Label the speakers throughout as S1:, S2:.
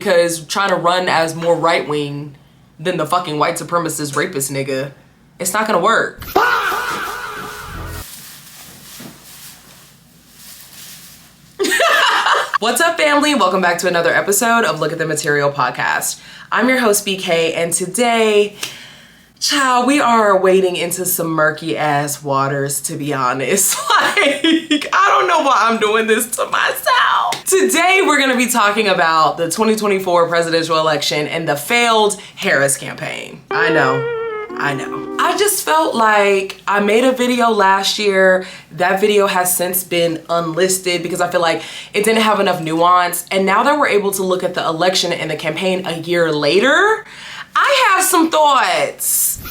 S1: because trying to run as more right-wing than the fucking white supremacist rapist nigga, it's not gonna work. What's up, family? Welcome back to another episode of Look at the Material podcast. I'm your host, BK, and today, child, we are wading into some murky ass waters, to be honest. Like, I don't know why I'm doing this to myself. Today, we're gonna be talking about the 2024 presidential election and the failed Harris campaign. I know. I just felt like I made a video last year. That video has since been unlisted because I feel like it didn't have enough nuance. And now that we're able to look at the election and the campaign a year later, I have some thoughts.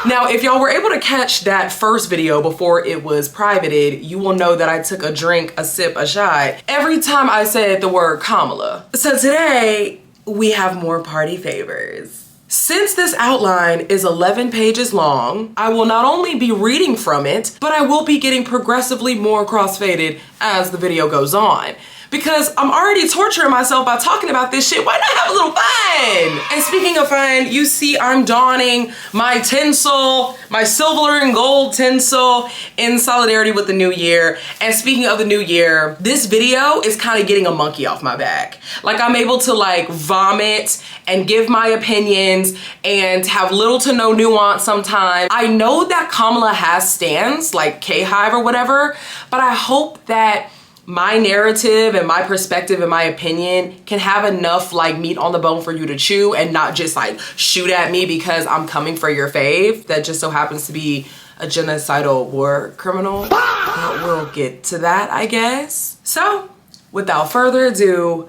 S1: Now, if y'all were able to catch that first video before it was privated, you will know that I took a drink, a sip, a shot every time I said the word Kamala. So today, we have more party favors. Since this outline is 11 pages long, I will not only be reading from it, but I will be getting progressively more crossfaded as the video goes on. Because I'm already torturing myself by talking about this shit. Why not have a little fun? And speaking of fun, you see I'm donning my tinsel, my silver and gold tinsel in solidarity with the new year. And speaking of the new year, this video is kind of getting a monkey off my back. Like, I'm able to like vomit and give my opinions and have little to no nuance sometimes. I know that Kamala has stands like K-Hive or whatever, but I hope that my narrative and my perspective and my opinion can have enough like meat on the bone for you to chew and not just like shoot at me because I'm coming for your fave that just so happens to be a genocidal war criminal. But we'll get to that, I guess. So without further ado,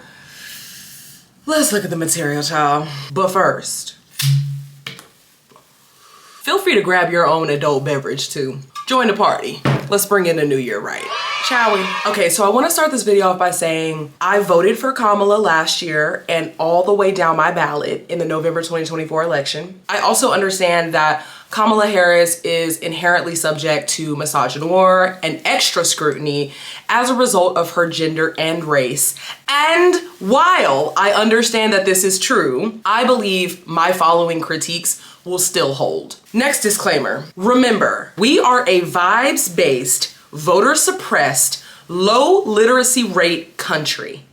S1: let's look at the material, child. But first, feel free to grab your own adult beverage too. Join the party. Let's bring in the new year right. Shall we? Okay, so I want to start this video off by saying I voted for Kamala last year and all the way down my ballot in the November 2024 election. I also understand that Kamala Harris is inherently subject to misogynoir and extra scrutiny as a result of her gender and race. And while I understand that this is true, I believe my following critiques will still hold. Next disclaimer. Remember, we are a vibes-based, voter-suppressed, low literacy rate country.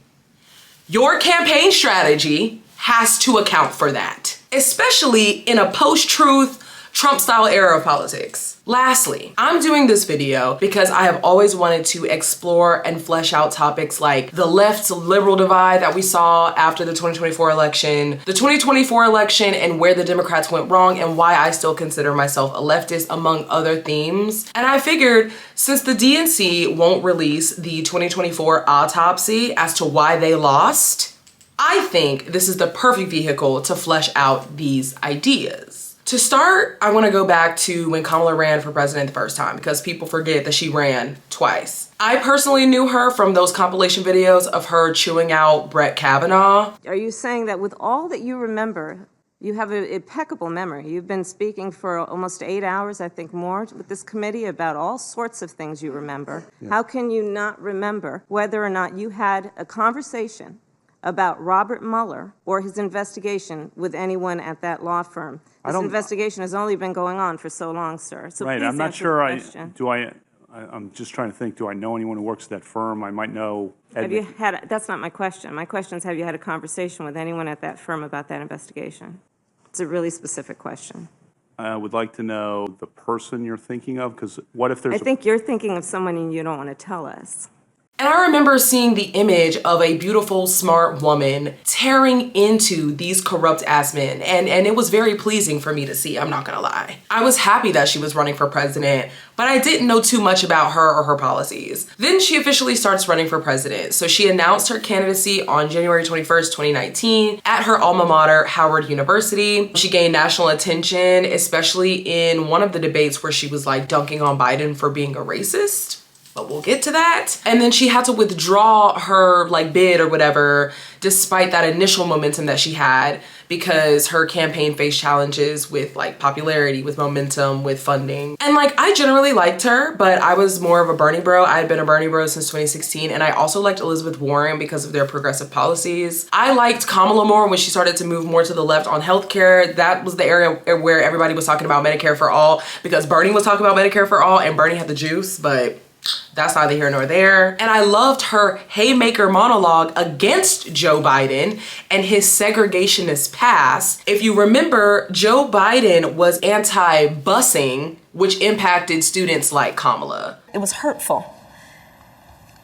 S1: Your campaign strategy has to account for that, especially in a post-truth, Trump-style era of politics. Lastly, I'm doing this video because I have always wanted to explore and flesh out topics like the left-liberal divide that we saw after the 2024 election, the 2024 election and where the Democrats went wrong and why I still consider myself a leftist, among other themes. And I figured since the DNC won't release the 2024 autopsy as to why they lost, I think this is the perfect vehicle to flesh out these ideas. To start, I want to go back to when Kamala ran for president the first time because people forget that she ran twice. I personally knew her from those compilation videos of her chewing out Brett Kavanaugh.
S2: Are you saying that with all that you remember, you have an impeccable memory? You've been speaking for almost 8 hours, I think more, with this committee about all sorts of things you remember. Yeah. How can you not remember whether or not you had a conversation about Robert Mueller or his investigation with anyone at that law firm? This investigation has only been going on for so long, sir. So
S3: right,
S2: please
S3: I'm not
S2: answer
S3: sure.
S2: the question.
S3: I'm just trying to think. Do I know anyone who works at that firm? I might know.
S2: Have you had? That's not my question. My question is, have you had a conversation with anyone at that firm about that investigation? It's a really specific question.
S3: I would like to know the person you're thinking of, because what if there's?
S2: I think you're thinking of someone and you don't want to tell us.
S1: And I remember seeing the image of a beautiful, smart woman tearing into these corrupt ass men. And it was very pleasing for me to see, I'm not gonna lie. I was happy that she was running for president, but I didn't know too much about her or her policies. Then she officially starts running for president. So she announced her candidacy on January 21st, 2019 at her alma mater, Howard University. She gained national attention, especially in one of the debates where she was like dunking on Biden for being a racist. but we'll get to that. And then she had to withdraw her like bid or whatever, despite that initial momentum that she had, because her campaign faced challenges with like popularity, with momentum, with funding. And like, I generally liked her, but I was more of a Bernie bro. I had been a Bernie bro since 2016. And I also liked Elizabeth Warren because of their progressive policies. I liked Kamala more when she started to move more to the left on healthcare. That was the area where everybody was talking about Medicare for all, because Bernie was talking about Medicare for all and Bernie had the juice, but that's neither here nor there. And I loved her haymaker monologue against Joe Biden and his segregationist past. If you remember, Joe Biden was anti-busing, which impacted students like Kamala.
S2: It was hurtful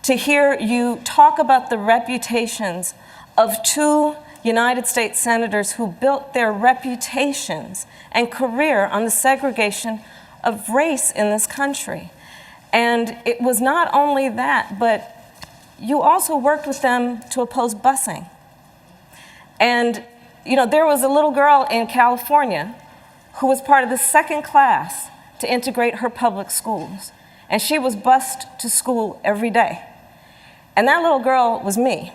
S2: to hear you talk about the reputations of two United States senators who built their reputations and career on the segregation of race in this country. And it was not only that, but you also worked with them to oppose busing. And, you know, there was a little girl in California who was part of the second class to integrate her public schools. And she was bused to school every day. And that little girl was me.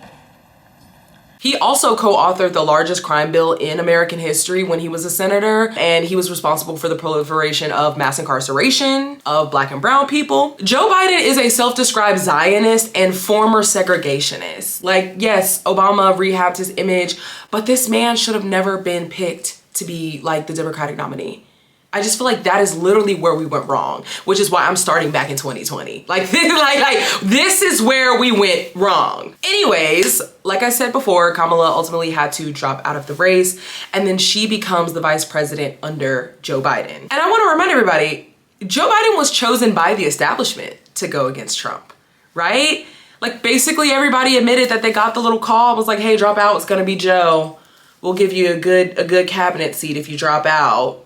S1: He also co-authored the largest crime bill in American history when he was a senator, and he was responsible for the proliferation of mass incarceration of Black and brown people. Joe Biden is a self-described Zionist and former segregationist. Like, yes, Obama rehabbed his image, but this man should have never been picked to be like the Democratic nominee. I just feel like that is literally where we went wrong, which is why I'm starting back in 2020. Like this is where we went wrong. Anyways, like I said before, Kamala ultimately had to drop out of the race, and then she becomes the vice president under Joe Biden. And I want to remind everybody, Joe Biden was chosen by the establishment to go against Trump, right? Like, basically everybody admitted that they got the little call, was like, hey, drop out, it's gonna be Joe. We'll give you a good cabinet seat if you drop out.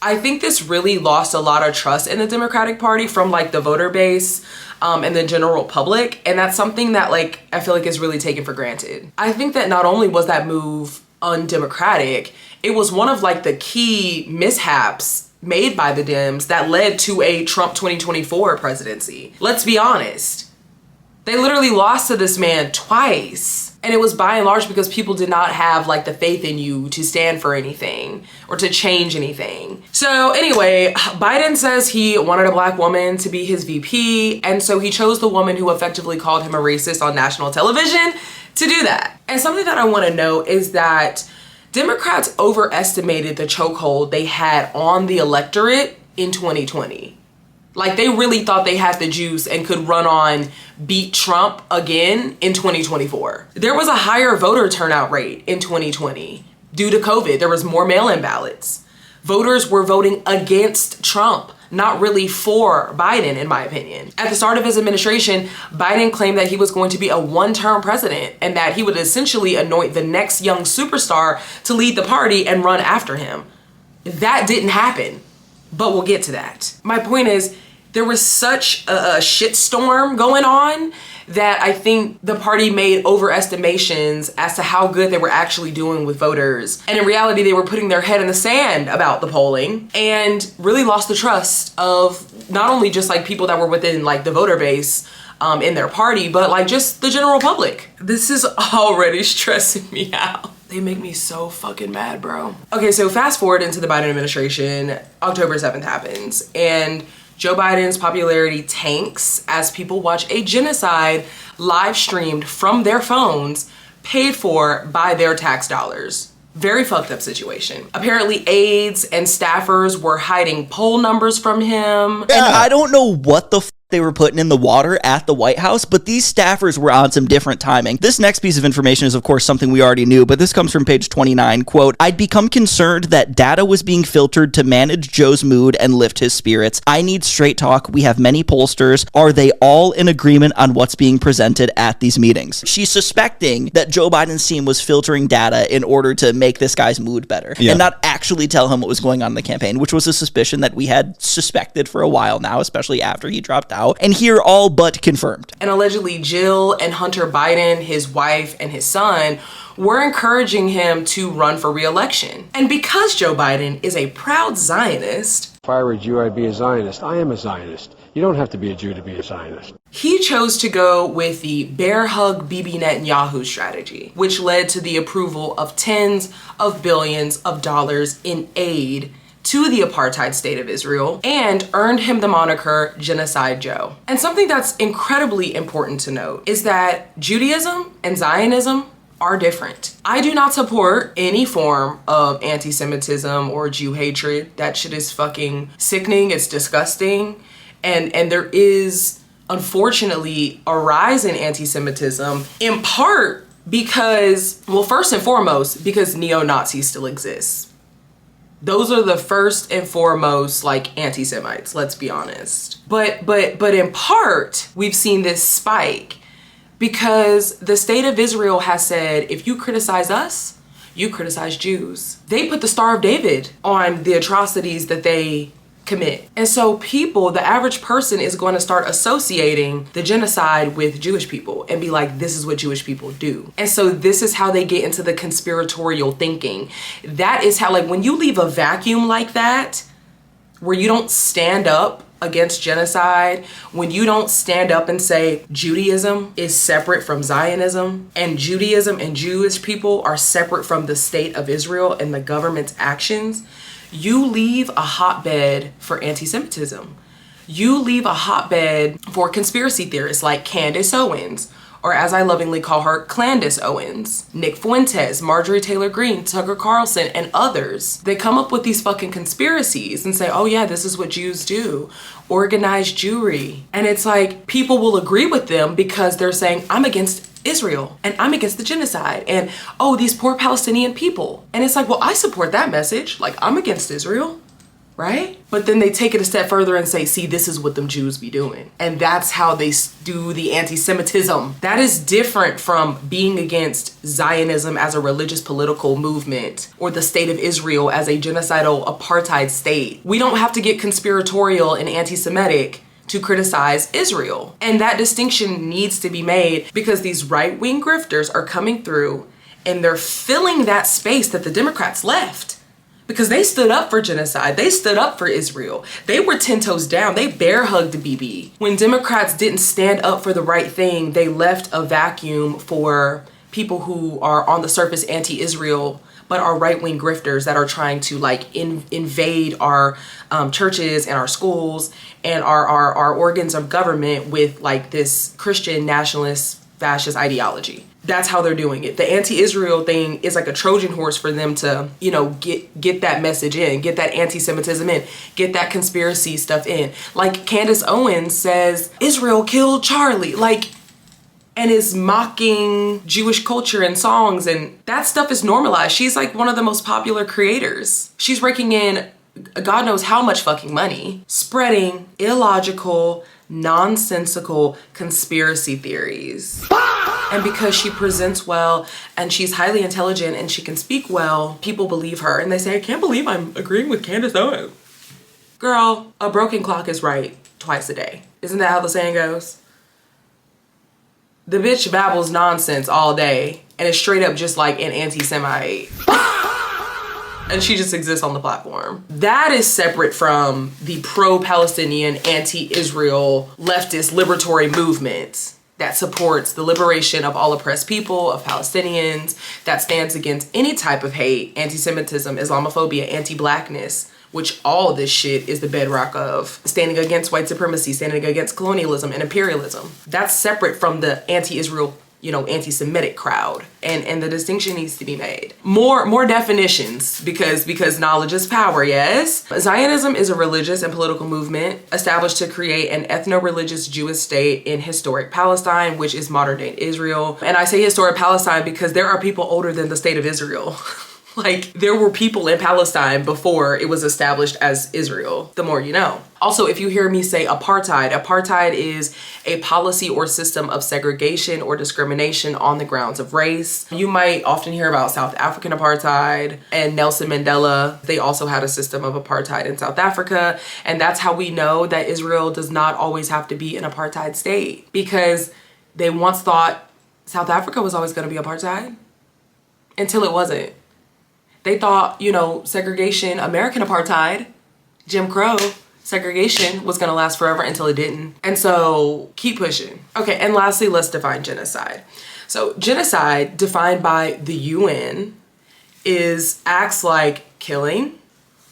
S1: I think this really lost a lot of trust in the Democratic Party from like the voter base and the general public. And that's something that like, I feel like is really taken for granted. I think that not only was that move undemocratic, it was one of like the key mishaps made by the Dems that led to a Trump 2024 presidency. Let's be honest. They literally lost to this man twice. And it was by and large because people did not have like the faith in you to stand for anything or to change anything. So anyway, Biden says he wanted a Black woman to be his VP. And so he chose the woman who effectively called him a racist on national television to do that. And something that I want to note is that Democrats overestimated the chokehold they had on the electorate in 2020. Like, they really thought they had the juice and could run on beat Trump again in 2024. There was a higher voter turnout rate in 2020 due to COVID. There was more mail-in ballots. Voters were voting against Trump, not really for Biden, in my opinion. At the start of his administration, Biden claimed that he was going to be a one-term president and that he would essentially anoint the next young superstar to lead the party and run after him. That didn't happen. But we'll get to that. My point is, there was such a shitstorm going on that I think the party made overestimations as to how good they were actually doing with voters. And in reality, they were putting their head in the sand about the polling and really lost the trust of not only just like people that were within like the voter base in their party, but like just the general public. This is already stressing me out. They make me so fucking mad, bro. Okay, so fast forward into the Biden administration, October 7th happens, and Joe Biden's popularity tanks as people watch a genocide live streamed from their phones, paid for by their tax dollars. Very fucked up situation. Apparently aides and staffers were hiding poll numbers from him.
S4: And I don't know what the they were putting in the water at the White House, but these staffers were on some different timing. This next piece of information is, of course, something we already knew, but this comes from page 29. Quote, I'd become concerned that data was being filtered to manage Joe's mood and lift his spirits. I need straight talk. We have many pollsters. Are they all in agreement on what's being presented at these meetings? She's suspecting that Joe Biden's team was filtering data in order to make this guy's mood better and not actually tell him what was going on in the campaign, which was a suspicion that we had suspected for a while now, especially after he dropped out. And here all but confirmed.
S1: And allegedly Jill and Hunter Biden, his wife and his son, were encouraging him to run for re-election. And because Joe Biden is a proud Zionist.
S5: If I were a Jew, I'd be a Zionist. I am a Zionist. You don't have to be a Jew to be a Zionist.
S1: He chose to go with the bear hug Bibi Netanyahu strategy, which led to the approval of tens of billions of dollars in aid to the apartheid state of Israel and earned him the moniker Genocide Joe. And something that's incredibly important to note is that Judaism and Zionism are different. I do not support any form of anti-Semitism or Jew hatred. That shit is fucking sickening, it's disgusting. And there is, unfortunately, a rise in anti-Semitism, in part because, well, first and foremost, because neo-Nazis still exist. Those are the first and foremost, like, anti-Semites, let's be honest. But in part, we've seen this spike because the state of Israel has said, if you criticize us, you criticize Jews. They put the Star of David on the atrocities that they commit. And so people, the average person, is going to start associating the genocide with Jewish people and be like, this is what Jewish people do. And so this is how they get into the conspiratorial thinking. That is how, like, when you leave a vacuum like that, where you don't stand up against genocide, when you don't stand up and say Judaism is separate from Zionism, and Judaism and Jewish people are separate from the state of Israel and the government's actions, you leave a hotbed for anti-Semitism. You leave a hotbed for conspiracy theorists like Candace Owens, or as I lovingly call her, Clandis Owens, Nick Fuentes, Marjorie Taylor Greene, Tucker Carlson, and others. They come up with these fucking conspiracies and say, oh yeah, this is what Jews do. Organized Jewry. And it's like, people will agree with them because they're saying, I'm against Israel and I'm against the genocide and oh, these poor Palestinian people. And it's like, well, I support that message. Like, I'm against Israel, right? But then they take it a step further and say, see, this is what them Jews be doing. And that's how they do the anti-Semitism. That is different from being against Zionism as a religious political movement or the state of Israel as a genocidal apartheid state. We don't have to get conspiratorial and anti-Semitic to criticize Israel. And that distinction needs to be made because these right-wing grifters are coming through and they're filling that space that the Democrats left. Because they stood up for genocide. They stood up for Israel. They were 10 toes down. They bear hugged Bibi. When Democrats didn't stand up for the right thing, they left a vacuum for people who are on the surface anti-Israel, but are right-wing grifters that are trying to like invade our churches and our schools and our organs of government with like this Christian nationalist fascist ideology. That's how they're doing it. The anti-Israel thing is like a Trojan horse for them to, you know, get that message in, get that anti-Semitism in, get that conspiracy stuff in. Like Candace Owens says, Israel killed Charlie, like, and is mocking Jewish culture and songs, and that stuff is normalized. She's like one of the most popular creators. She's raking in God knows how much fucking money, spreading illogical, nonsensical conspiracy theories. And because she presents well and she's highly intelligent and she can speak well, people believe her and they say, I can't believe I'm agreeing with Candace Owens. Girl, a broken clock is right twice a day. Isn't that how the saying goes? The bitch babbles nonsense all day and is straight up just like an anti-Semite. And she just exists on the platform. That is separate from the pro-Palestinian, anti-Israel, leftist, liberatory movement that supports the liberation of all oppressed people, of Palestinians, that stands against any type of hate, anti-Semitism, Islamophobia, anti-blackness, which all this shit is the bedrock of. Standing against white supremacy, standing against colonialism and imperialism. That's separate from the anti-Israel, you know, anti-Semitic crowd. And the distinction needs to be made. More definitions because knowledge is power, yes? Zionism is a religious and political movement established to create an ethno-religious Jewish state in historic Palestine, which is modern day Israel. And I say historic Palestine because there are people older than the state of Israel. Like, there were people in Palestine before it was established as Israel. The more you know. Also, if you hear me say apartheid, apartheid is a policy or system of segregation or discrimination on the grounds of race. You might often hear about South African apartheid and Nelson Mandela. They also had a system of apartheid in South Africa. And that's how we know that Israel does not always have to be an apartheid state, because they once thought South Africa was always going to be apartheid until it wasn't. They thought, you know, segregation, American apartheid, Jim Crow, segregation was gonna last forever until it didn't. And so keep pushing. Okay, and lastly, let's define genocide. So genocide, defined by the UN, is acts like killing,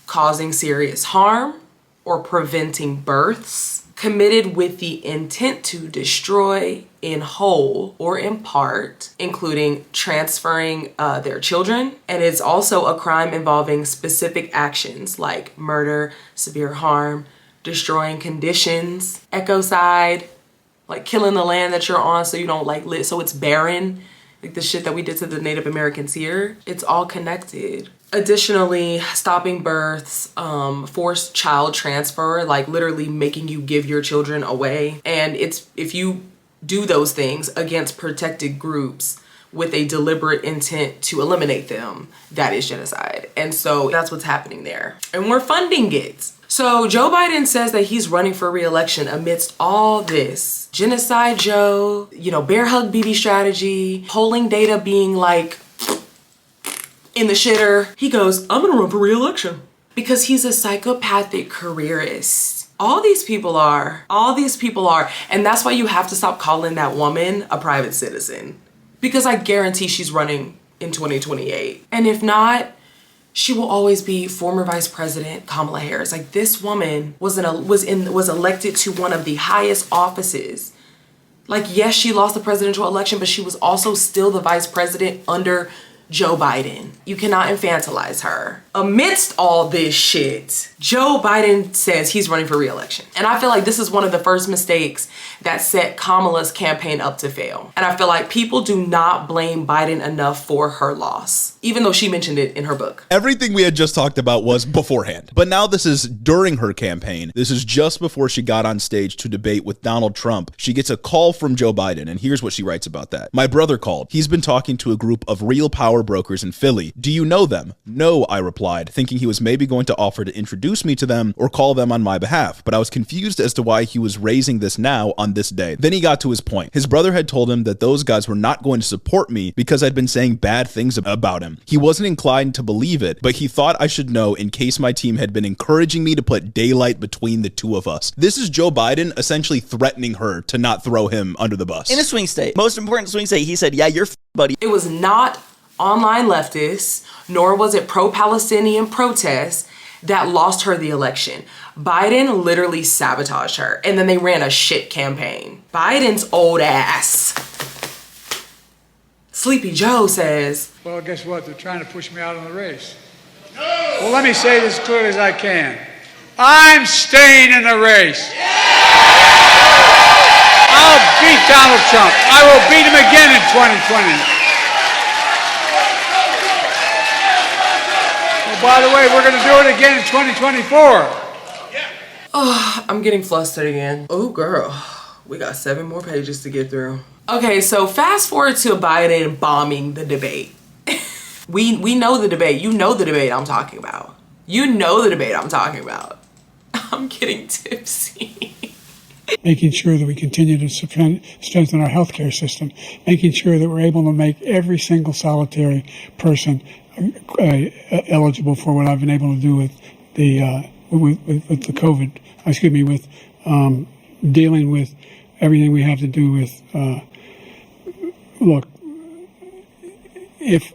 S1: causing serious harm, or preventing births, committed with the intent to destroy in whole or in part, including transferring their children. And it's also a crime involving specific actions like murder, severe harm, destroying conditions, ecocide, like killing the land that you're on so you don't like live, so it's barren, like the shit that we did to the Native Americans here. It's all connected. Additionally, stopping births, forced child transfer, like literally making you give your children away. And it's if you do those things against protected groups with a deliberate intent to eliminate them, that is genocide. And so that's what's happening there. And we're funding it. So Joe Biden says that he's running for re-election amidst all this. Genocide Joe, bear hug BB strategy, polling data being like in the shitter. He goes, I'm gonna run for re-election. Because he's a psychopathic careerist. All these people are. And that's why you have to stop calling that woman a private citizen. Because I guarantee she's running in 2028. And if not, she will always be former Vice President Kamala Harris. Like, this woman was elected to one of the highest offices. Like, yes, she lost the presidential election, but she was also still the vice president under Joe Biden. You cannot infantilize her. Amidst all this shit, Joe Biden says he's running for re-election. And I feel like this is one of the first mistakes that set Kamala's campaign up to fail. And I feel like people do not blame Biden enough for her loss, even though she mentioned it in her book.
S6: Everything we had just talked about was beforehand. But now this is during her campaign. This is just before she got on stage to debate with Donald Trump. She gets a call from Joe Biden, and here's what she writes about that. My brother called. He's been talking to a group of real power brokers in Philly. Do you know them? No, I replied, thinking he was maybe going to offer to introduce me to them or call them on my behalf, but I was confused as to why he was raising this now on this day. Then he got to his point. His brother had told him that those guys were not going to support me because I'd been saying bad things about him. He wasn't inclined to believe it, but he thought I should know in case my team had been encouraging me to put daylight between the two of us. This is Joe Biden essentially threatening her to not throw him under the bus.
S4: In a swing state, most important swing state, he said, yeah, you're buddy.
S1: It was not online leftists, nor was it pro-Palestinian protests that lost her the election. Biden literally sabotaged her, and then they ran a shit campaign. Biden's old ass. Sleepy Joe says,
S7: well, guess what? They're trying to push me out of the race. No! Well, let me say this as clearly as I can. I'm staying in the race. Yeah! I'll beat Donald Trump. I will beat him again in 2020. By the way, we're going to do it again in 2024.
S1: Oh, I'm getting flustered again. Oh, girl. We got 7 more pages to get through. Okay, so fast forward to Biden bombing the debate. We know the debate. You know the debate I'm talking about. I'm getting tipsy.
S8: Making sure that we continue to strengthen our healthcare system, making sure that we're able to make every single solitary person eligible for what I've been able to do with the COVID. With dealing with everything we have to do with. Look, if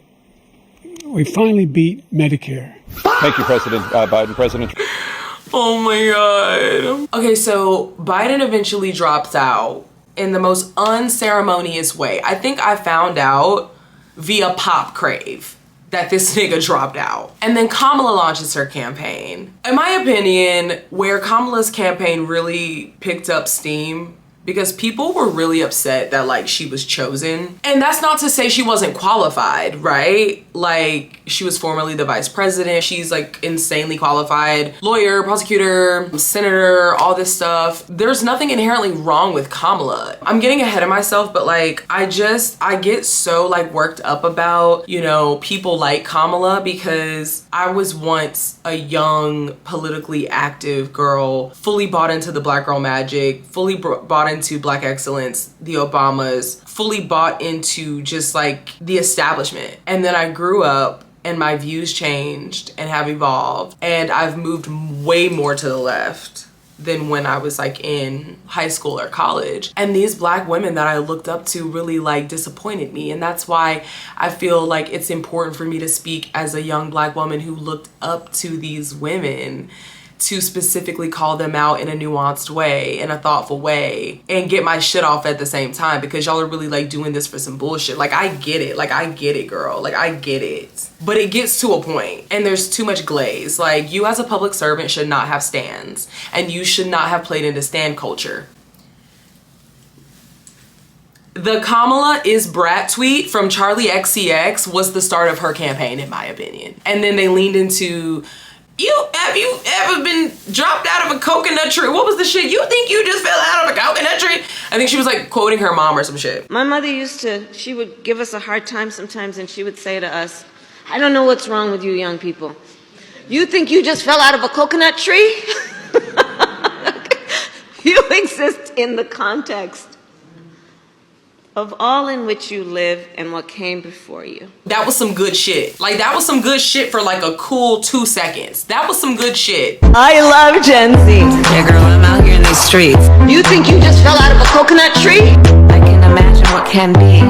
S8: we finally beat Medicare.
S5: Thank you, President Biden. President.
S1: Oh my God. Okay, so Biden eventually drops out in the most unceremonious way. I think I found out via Pop Crave that this nigga dropped out. And then Kamala launches her campaign. In my opinion, where Kamala's campaign really picked up steam, because people were really upset that like she was chosen. And that's not to say she wasn't qualified, right? Like, she was formerly the vice president. She's like insanely qualified. Lawyer, prosecutor, senator, all this stuff. There's nothing inherently wrong with Kamala. I'm getting ahead of myself, but like, I get so like worked up about, people like Kamala, because I was once a young, politically active girl, fully bought into the Black girl magic, fully bought into Black excellence, the Obamas, fully bought into just like the establishment. And then I grew up and my views changed and have evolved, and I've moved way more to the left than when I was like in high school or college. And these Black women that I looked up to really like disappointed me. And that's why I feel like it's important for me to speak as a young Black woman who looked up to these women, to specifically call them out in a nuanced way, in a thoughtful way, and get my shit off at the same time, because y'all are really like doing this for some bullshit. Like, I get it. Like, I get it, girl. Like, I get it. But it gets to a point and there's too much glaze. Like, you as a public servant should not have stands, and you should not have played into stand culture. The Kamala is brat tweet from Charlie XCX was the start of her campaign, in my opinion. And then they leaned into, have you ever been dropped out of a coconut tree? What was the shit? You think you just fell out of a coconut tree? I think she was like quoting her mom or some shit.
S2: My mother she would give us a hard time sometimes, and she would say to us, I don't know what's wrong with you young people. You think you just fell out of a coconut tree? You exist in the context of all in which you live and what came before you.
S1: That was some good shit. Like, that was some good shit for like a cool 2 seconds. That was some good shit.
S2: I love Gen Z. Yeah, girl, I'm out here in these streets. You think you just fell out of a coconut tree? I can imagine what can be.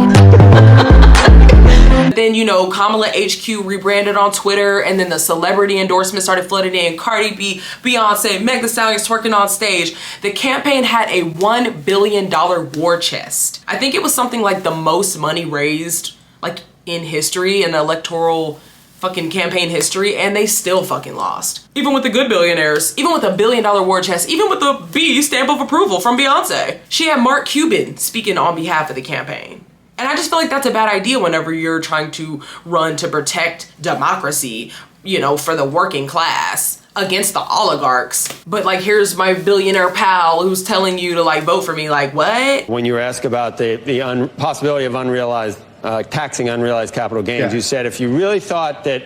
S1: Then, you know, Kamala HQ rebranded on Twitter, and then the celebrity endorsements started flooding in. Cardi B, Beyonce, Meg Thee Stallion's twerking on stage. The campaign had a $1 billion war chest. I think it was something like the most money raised like in history, in electoral fucking campaign history, and they still fucking lost. Even with the good billionaires, even with a $1 billion war chest, even with the B stamp of approval from Beyonce. She had Mark Cuban speaking on behalf of the campaign. And I just feel like that's a bad idea whenever you're trying to run to protect democracy, you know, for the working class against the oligarchs. But like, here's my billionaire pal who's telling you to like vote for me. Like, what?
S9: When you were asked about the possibility of unrealized, taxing unrealized capital gains, you said if you really thought that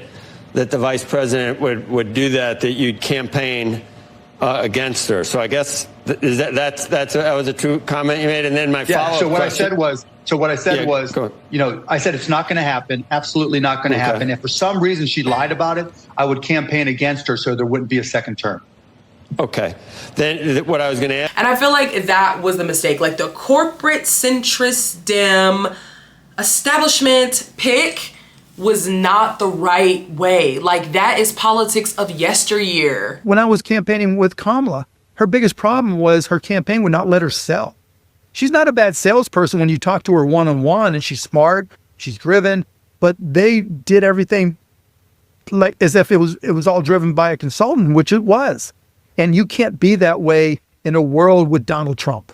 S9: the vice president would do that you'd campaign against her. So I guess that was a true comment you made. And then my follow-up
S10: so what I said
S9: question,
S10: was, you know, I said it's not going to happen, absolutely not going to happen. If for some reason she lied about it, I would campaign against her so there wouldn't be a second term.
S9: Okay. Then what I was going to ask.
S1: And I feel like that was the mistake. Like, the corporate centrist Dem establishment pick was not the right way. Like, that is politics of yesteryear.
S11: When I was campaigning with Kamala, her biggest problem was her campaign would not let her sell. She's not a bad salesperson when you talk to her one-on-one, and she's smart, she's driven, but they did everything like as if it was all driven by a consultant, which it was. And you can't be that way in a world with Donald Trump.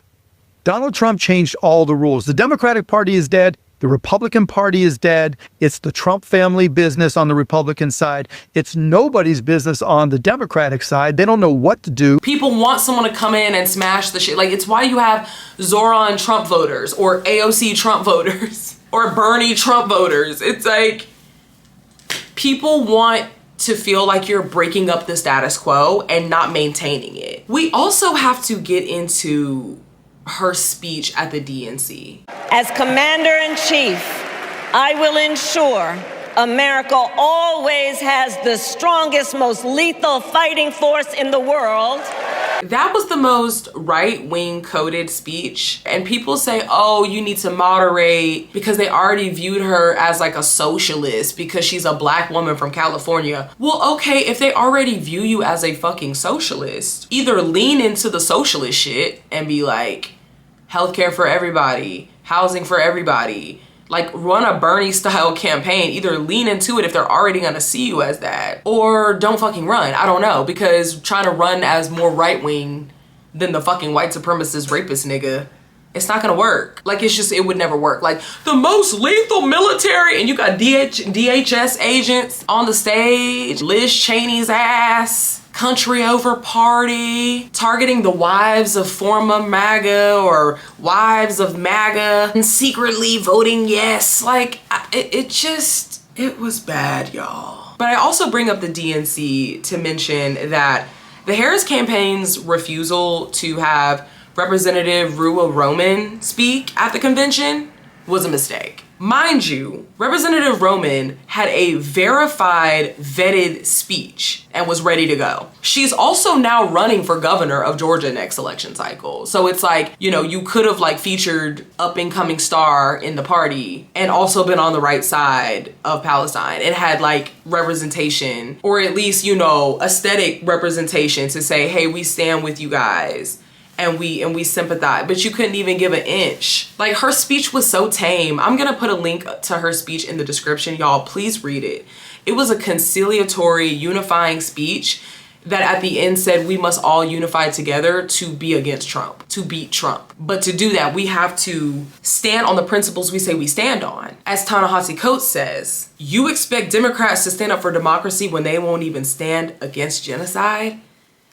S11: Donald Trump changed all the rules. The Democratic Party is dead. The Republican Party is dead. It's the Trump family business on the Republican side. It's nobody's business on the Democratic side. They don't know what to do.
S1: People want someone to come in and smash the shit. Like, it's why you have Zoran Trump voters or AOC Trump voters or Bernie Trump voters. It's like, people want to feel like you're breaking up the status quo and not maintaining it. We also have to get into her speech at the DNC.
S2: As Commander-in-Chief, I will ensure America always has the strongest, most lethal fighting force in the world.
S1: That was the most right-wing coded speech. And people say, oh, you need to moderate, because they already viewed her as like a socialist because she's a Black woman from California. Well, okay, if they already view you as a fucking socialist, either lean into the socialist shit and be like, healthcare for everybody, housing for everybody, like run a Bernie style campaign. Either lean into it if they're already gonna see you as that, or don't fucking run. I don't know, because trying to run as more right wing than the fucking white supremacist rapist nigga, it's not gonna work. Like, it's just, it would never work. Like, the most lethal military, and you got DHS agents on the stage, Liz Cheney's ass, country over party, targeting the wives of former MAGA or wives of MAGA and secretly voting yes. Like, it was bad, y'all. But I also bring up the DNC to mention that the Harris campaign's refusal to have Representative Romman speak at the convention was a mistake. Mind you, Representative Romman had a verified, vetted speech and was ready to go. She's also now running for governor of Georgia next election cycle. So it's like, you know, you could have like featured up and coming star in the party and also been on the right side of Palestine and had like representation, or at least, you know, aesthetic representation to say, hey, we stand with you guys. And we sympathize, but you couldn't even give an inch. Like, her speech was so tame. I'm gonna put a link to her speech in the description. Y'all, please read it. It was a conciliatory, unifying speech that at the end said we must all unify together to be against Trump, to beat Trump. But to do that, we have to stand on the principles we say we stand on. As Ta-Nehisi Coates says, you expect Democrats to stand up for democracy when they won't even stand against genocide?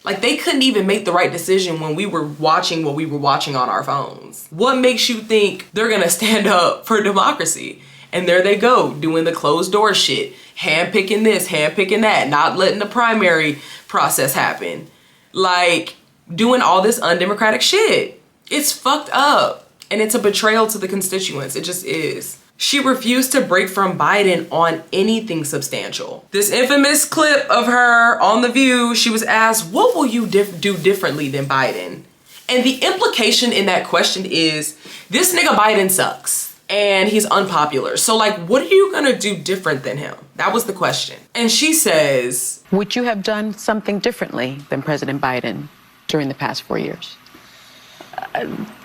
S1: Like, they couldn't even make the right decision when we were watching what we were watching on our phones. What makes you think they're gonna stand up for democracy? And there they go, doing the closed door shit, handpicking this, handpicking that, not letting the primary process happen. Like, doing all this undemocratic shit. It's fucked up. And it's a betrayal to the constituents. It just is. She refused to break from Biden on anything substantial. This infamous clip of her on The View, she was asked, what will you do differently than Biden? And the implication in that question is, this nigga Biden sucks and he's unpopular. So like, what are you gonna do different than him? That was the question. And she says,
S12: would you have done something differently than President Biden during the past 4 years?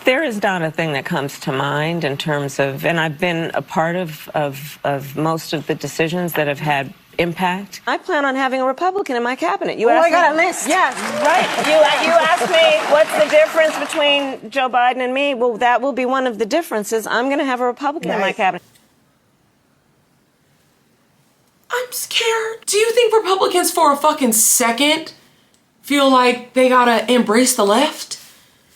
S2: There is not a thing that comes to mind in terms of, and I've been a part of most of the decisions that have had impact. I plan on having a Republican in my cabinet. You asked me, I got a list. Yes, right. You asked me what's the difference between Joe Biden and me. Well, that will be one of the differences. I'm going to have a Republican in my cabinet.
S1: I'm scared. Do you think Republicans for a fucking second feel like they gotta embrace the left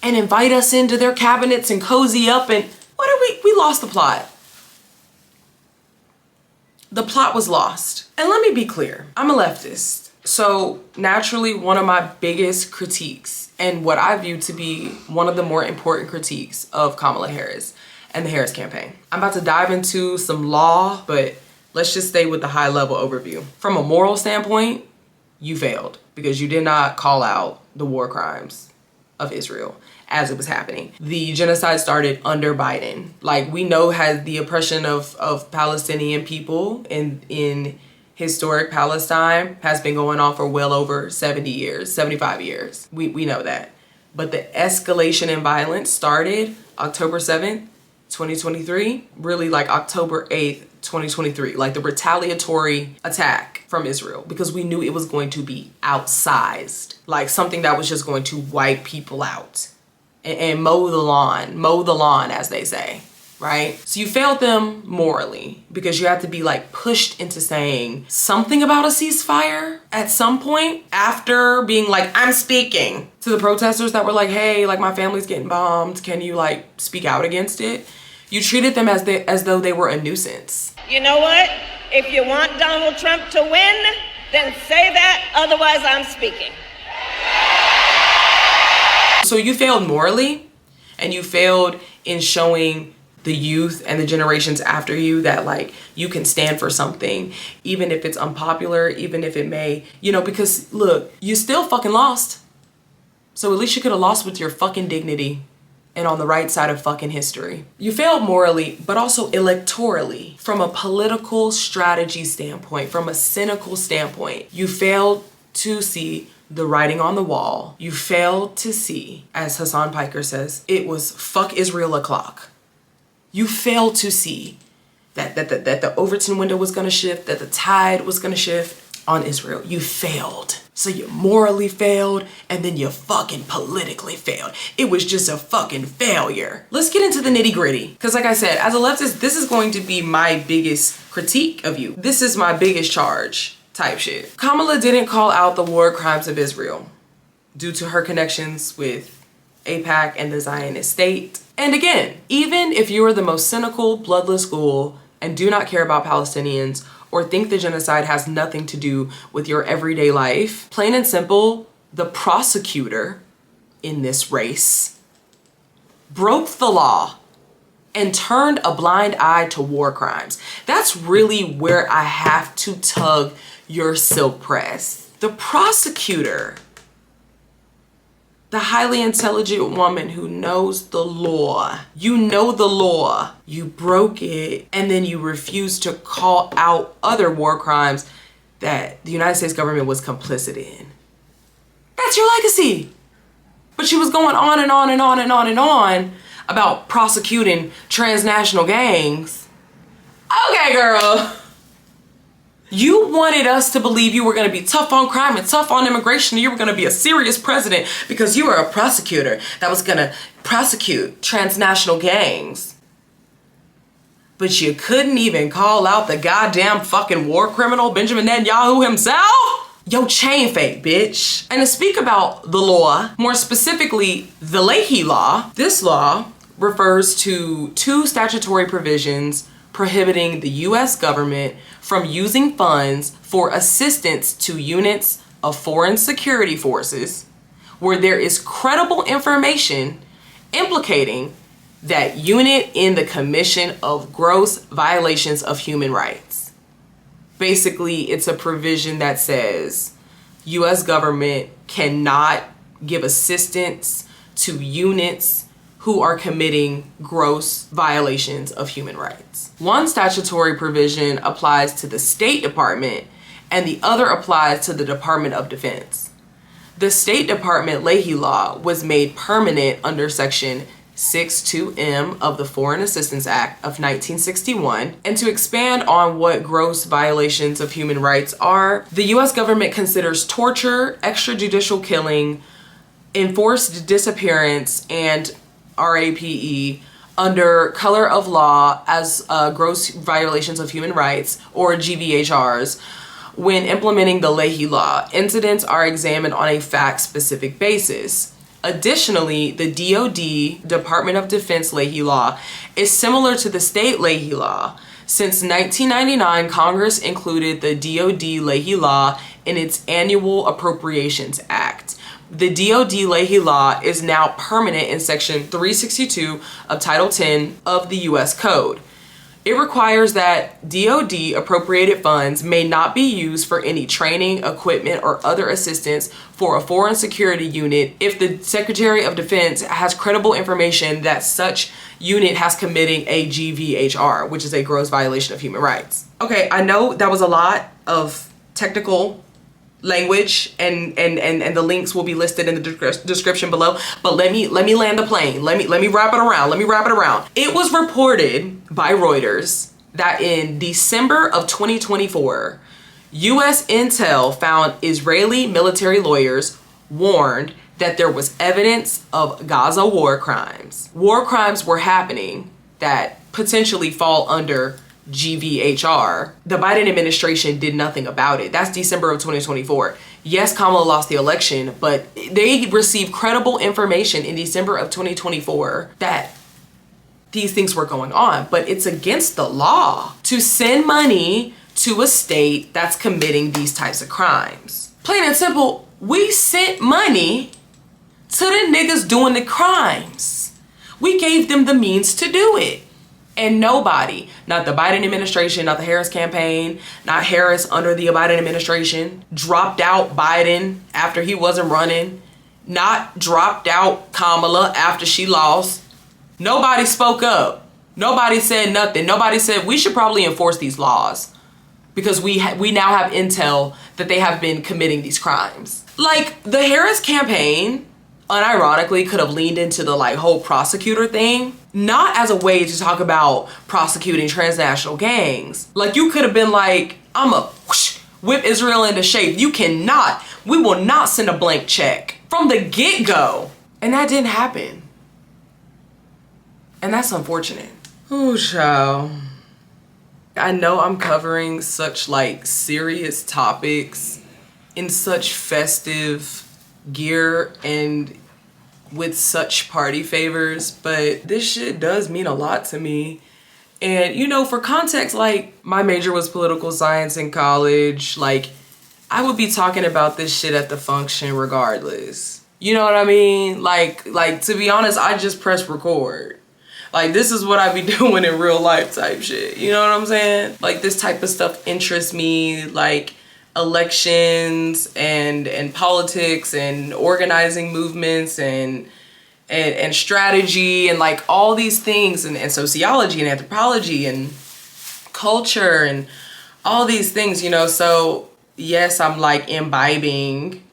S1: and invite us into their cabinets and cozy up? And what are we lost the plot. The plot was lost. And let me be clear, I'm a leftist. So naturally, one of my biggest critiques and what I view to be one of the more important critiques of Kamala Harris and the Harris campaign. I'm about to dive into some law, but let's just stay with the high level overview. From a moral standpoint, you failed because you did not call out the war crimes of Israel as it was happening. The genocide started under Biden. Like, we know has the oppression of Palestinian people in historic Palestine has been going on for well over 70 years, 75 years. We know that. But the escalation in violence started October 7th, 2023, really like October 8th, 2023, like the retaliatory attack from Israel, because we knew it was going to be outsized, like something that was just going to wipe people out and mow the lawn, as they say, right? So you failed them morally because you have to be like pushed into saying something about a ceasefire at some point after being like, I'm speaking to the protesters that were like, hey, like my family's getting bombed. Can you like speak out against it? You treated them as though they were a nuisance.
S2: You know what? If you want Donald Trump to win, then say that. Otherwise, I'm speaking.
S1: So you failed morally, and you failed in showing the youth and the generations after you that like you can stand for something, even if it's unpopular, even if it may, you know, because look, you still fucking lost. So at least you could have lost with your fucking dignity and on the right side of fucking history. You failed morally, but also electorally. From a political strategy standpoint, from a cynical standpoint, you failed to see the writing on the wall. You failed to see, as Hassan Piker says, it was fuck Israel o'clock. You failed to see that the Overton window was gonna shift, that the tide was gonna shift on Israel. You failed. So you morally failed, and then you fucking politically failed. It was just a fucking failure. Let's get into the nitty gritty. Because like I said, as a leftist, this is going to be my biggest critique of you. This is my biggest charge type shit. Kamala didn't call out the war crimes of Israel due to her connections with AIPAC and the Zionist state. And again, even if you are the most cynical, bloodless ghoul and do not care about Palestinians or think the genocide has nothing to do with your everyday life, plain and simple, the prosecutor in this race broke the law and turned a blind eye to war crimes. That's really where I have to tug your silk press. The prosecutor, the highly intelligent woman who knows the law. You know the law, you broke it, and then you refuse to call out other war crimes that the United States government was complicit in. That's your legacy. But she was going on and on and on and on and on about prosecuting transnational gangs. Okay, girl. You wanted us to believe you were going to be tough on crime and tough on immigration. You were going to be a serious president because you were a prosecutor that was going to prosecute transnational gangs. But you couldn't even call out the goddamn fucking war criminal, Benjamin Netanyahu himself? Yo, chain fake, bitch. And to speak about the law, more specifically, the Leahy law, this law refers to 2 statutory provisions prohibiting the U.S. government from using funds for assistance to units of foreign security forces where there is credible information implicating that unit in the commission of gross violations of human rights. Basically, it's a provision that says U.S. government cannot give assistance to units who are committing gross violations of human rights. One statutory provision applies to the State Department and the other applies to the Department of Defense. The State Department Leahy law was made permanent under Section 62M of the Foreign Assistance Act of 1961. And to expand on what gross violations of human rights are, the U.S. government considers torture, extrajudicial killing, enforced disappearance, and RAPE under color of law as gross violations of human rights, or GVHRs. When implementing the Leahy law, incidents are examined on a fact-specific basis. Additionally, the DoD, Department of Defense Leahy law, is similar to the state Leahy law. Since 1999, Congress included the DoD Leahy law in its Annual Appropriations Act. The DoD Leahy law is now permanent in Section 362 of Title 10 of the U.S. Code. It requires that DoD appropriated funds may not be used for any training, equipment, or other assistance for a foreign security unit if the Secretary of Defense has credible information that such unit has committed a GVHR, which is a gross violation of human rights. Okay, I know that was a lot of technical language and the links will be listed in the description below, but let me land the plane. Let me wrap it around. It was reported by Reuters that in December of 2024, US intel found Israeli military lawyers warned that there was evidence of Gaza war crimes. War crimes were happening that potentially fall under GVHR. The Biden administration did nothing about it. That's December of 2024. Yes, Kamala lost the election, but they received credible information in December of 2024 that these things were going on. But it's against the law to send money to a state that's committing these types of crimes. Plain and simple, we sent money to the niggas doing the crimes. We gave them the means to do it. And nobody, not the Biden administration, not the Harris campaign, not Harris under the Biden administration, dropped out Biden after he wasn't running, not dropped out Kamala after she lost. Nobody spoke up. Nobody said nothing. Nobody said we should probably enforce these laws because we now have intel that they have been committing these crimes. Like, the Harris campaign unironically could have leaned into the whole prosecutor thing, not as a way to talk about prosecuting transnational gangs. Like, you could have been like, I'ma whip Israel into shape. We will not send a blank check from the get-go. And that didn't happen. And that's unfortunate. Oh, child. I know I'm covering such serious topics in such festive gear and with such party favors, but this shit does mean a lot to me. And for context, my major was political science in college. I would be talking about this shit at the function regardless. You know what I mean? To be honest, I just press record. Like, this is what I be doing in real life type shit. You know what I'm saying? Like, this type of stuff interests me, like elections and politics and organizing movements and strategy and like all these things and sociology and anthropology and culture and all these things, you know. So yes, I'm like imbibing.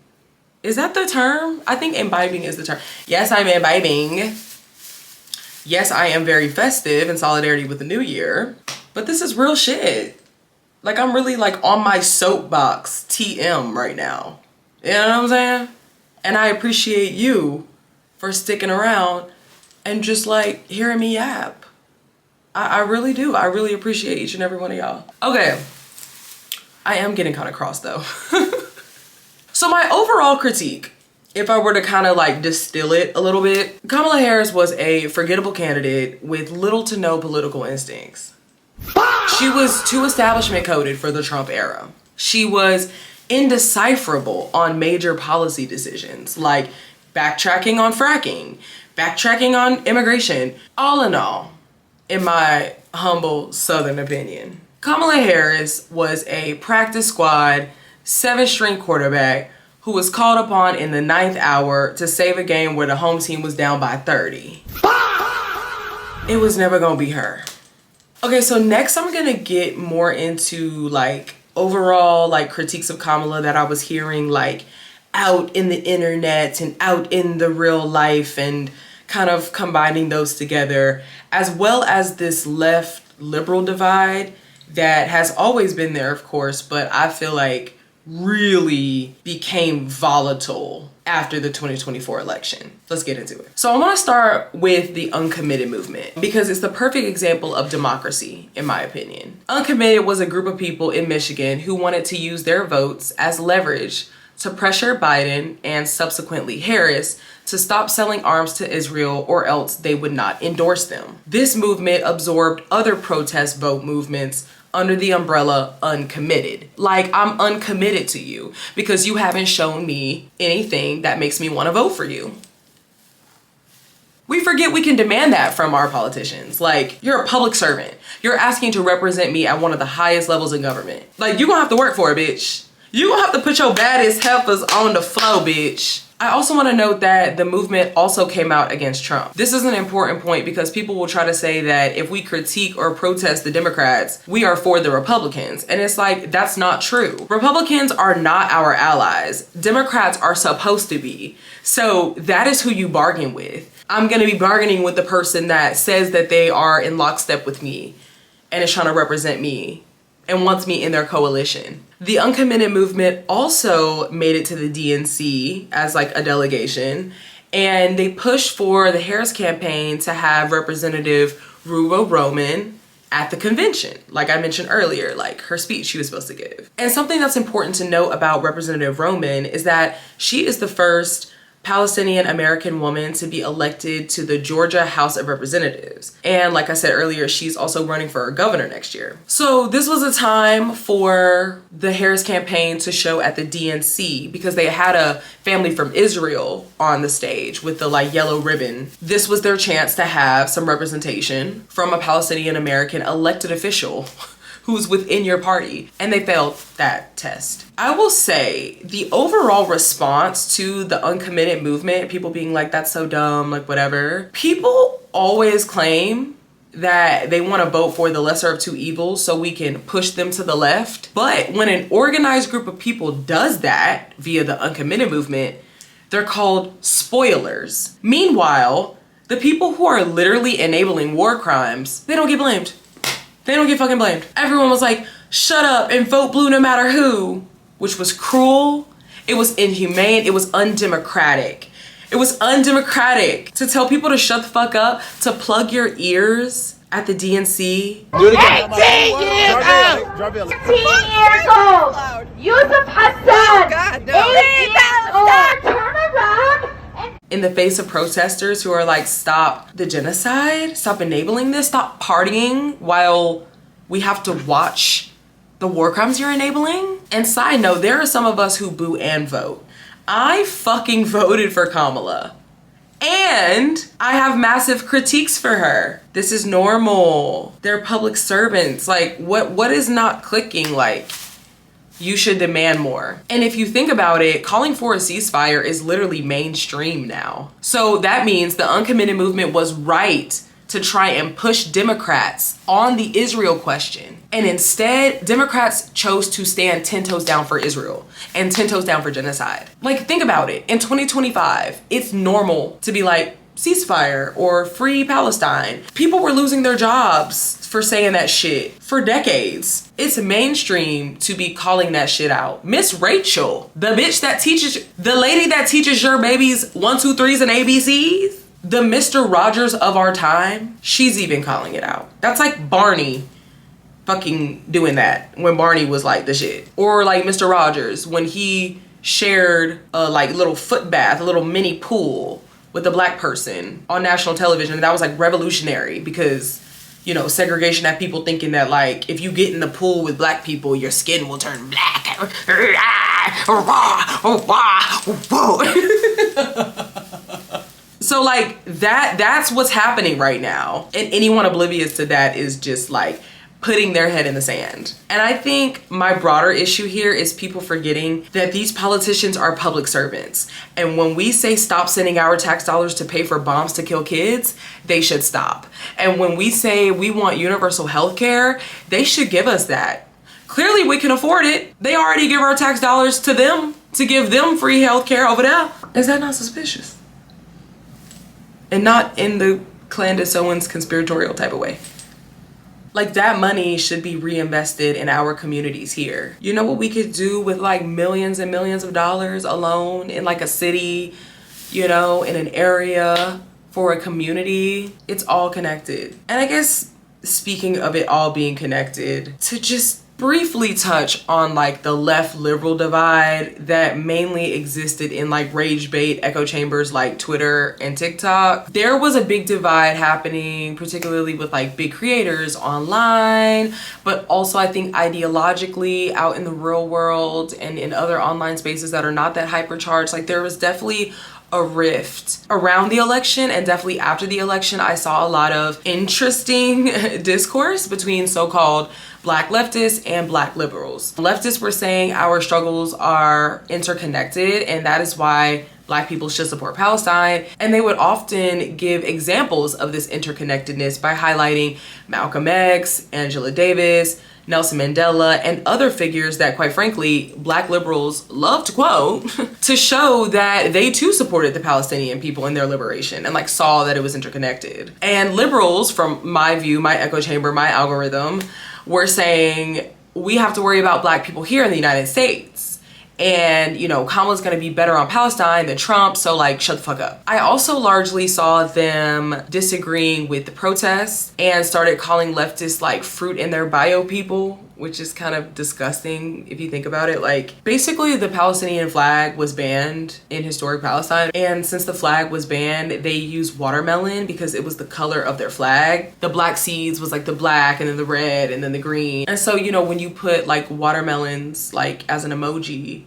S1: Is that the term? I think imbibing is the term. Yes, I'm imbibing. Yes, I am very festive in solidarity with the new year, but this is real shit. Like, I'm really like on my soapbox TM right now. You know what I'm saying? And I appreciate you for sticking around and just like hearing me yap. I really do. I really appreciate each and every one of y'all. Okay. I am getting kind of cross though. So my overall critique, if I were to kind of like distill it a little bit, Kamala Harris was a forgettable candidate with little to no political instincts. She was too establishment coded for the Trump era. She was indecipherable on major policy decisions, like backtracking on fracking, backtracking on immigration. All in all, in my humble Southern opinion, Kamala Harris was a practice squad, 7th-string quarterback who was called upon in the 9th hour to save a game where the home team was down by 30. It was never gonna be her. Okay, so next I'm gonna get more into like overall like critiques of Kamala that I was hearing like out in the internet and out in the real life, and kind of combining those together, as well as this left liberal divide that has always been there, of course, but I feel like really became volatile after the 2024 election. Let's get into it. So I want to start with the uncommitted movement because it's the perfect example of democracy, in my opinion. Uncommitted was a group of people in Michigan who wanted to use their votes as leverage to pressure Biden and subsequently Harris to stop selling arms to Israel, or else they would not endorse them. This movement absorbed other protest vote movements under the umbrella uncommitted. Like, I'm uncommitted to you because you haven't shown me anything that makes me want to vote for you. We forget we can demand that from our politicians. Like, you're a public servant. You're asking to represent me at one of the highest levels in government. Like, you're gonna have to work for it, bitch. You're gonna have to put your baddest heifers on the floor, bitch. I also want to note that the movement also came out against Trump. This is an important point because people will try to say that if we critique or protest the Democrats, we are for the Republicans. And it's like, that's not true. Republicans are not our allies. Democrats are supposed to be. So that is who you bargain with. I'm going to be bargaining with the person that says that they are in lockstep with me and is trying to represent me and wants me in their coalition. The uncommitted movement also made it to the DNC as like a delegation, and they pushed for the Harris campaign to have Representative Romman at the convention. Like I mentioned earlier, like her speech she was supposed to give. And something that's important to note about Representative Romman is that she is the first Palestinian American woman to be elected to the Georgia House of Representatives. And like I said earlier, she's also running for governor next year. So this was a time for the Harris campaign to show at the DNC because they had a family from Israel on the stage with the like yellow ribbon. This was their chance to have some representation from a Palestinian American elected official who's within your party, and they failed that test. I will say the overall response to the uncommitted movement, people being like, that's so dumb, like whatever. People always claim that they want to vote for the lesser of two evils so we can push them to the left. But when an organized group of people does that via the uncommitted movement, they're called spoilers. Meanwhile, the people who are literally enabling war crimes, they don't get blamed. They don't get fucking blamed. Everyone was like, shut up and vote blue no matter who, which was cruel. It was inhumane. It was undemocratic. It was undemocratic to tell people to shut the fuck up, to plug your ears at the DNC.
S13: 18 years old! 18 years old! Yusuf Hassan! 18 years old! Turn around!
S1: In the face of protesters who are like, stop the genocide, stop enabling this, stop partying while we have to watch the war crimes you're enabling. And side note, there are some of us who boo and vote. I fucking voted for Kamala And I have massive critiques for her. This is normal. They're public servants. Like, what is not clicking? Like, you should demand more. And if you think about it, calling for a ceasefire is literally mainstream now. So that means the uncommitted movement was right to try and push Democrats on the Israel question. And instead, Democrats chose to stand 10 toes down for Israel and 10 toes down for genocide. Like, think about it. In 2025, it's normal to be like, ceasefire or free Palestine. People were losing their jobs for saying that shit for decades. It's mainstream to be calling that shit out. Miss Rachel, the bitch that teaches, the lady that teaches your babies 1, 2, 3s and ABCs, the Mr. Rogers of our time, she's even calling it out. That's like Barney fucking doing that when Barney was like the shit. Or like Mr. Rogers when he shared a like little foot bath, a little mini pool with a black person on national television. And that was like revolutionary because, you know, segregation had people thinking that like if you get in the pool with black people, your skin will turn black. So like that's what's happening right now. And anyone oblivious to that is just like putting their head in the sand. And I think my broader issue here is people forgetting that these politicians are public servants. And when we say stop sending our tax dollars to pay for bombs to kill kids, they should stop. And when we say we want universal health care, they should give us that. Clearly we can afford it. They already give our tax dollars to them to give them free health care over there. Is that not suspicious? And not in the Clandis Owens conspiratorial type of way. Like that money should be reinvested in our communities here. You know what we could do with like millions and millions of dollars alone in like a city, you know, in an area for a community? It's all connected. And I guess speaking of it all being connected, to just briefly touch on like the left liberal divide that mainly existed in like rage bait echo chambers like Twitter and TikTok. There was a big divide happening, particularly with like big creators online, but also I think ideologically out in the real world and in other online spaces that are not that hypercharged. Like there was definitely a rift around the election, and definitely after the election I saw a lot of interesting discourse between so-called black leftists and black liberals. Leftists were saying our struggles are interconnected and that is why black people should support Palestine, and they would often give examples of this interconnectedness by highlighting Malcolm X, Angela Davis, Nelson Mandela, and other figures that, quite frankly, black liberals love to quote to show that they too supported the Palestinian people in their liberation and like saw that it was interconnected. And liberals, from my view, my echo chamber, my algorithm, were saying we have to worry about black people here in the United States. And, you know, Kamala's gonna be better on Palestine than Trump, so like, shut the fuck up. I also largely saw them disagreeing with the protests and started calling leftists like fruit in their bio people, which is kind of disgusting if you think about it. Like, basically the Palestinian flag was banned in historic Palestine, and since the flag was banned, they used watermelon because it was the color of their flag. The black seeds was like the black, and then the red, and then the green. And so, you know, when you put like watermelons like as an emoji,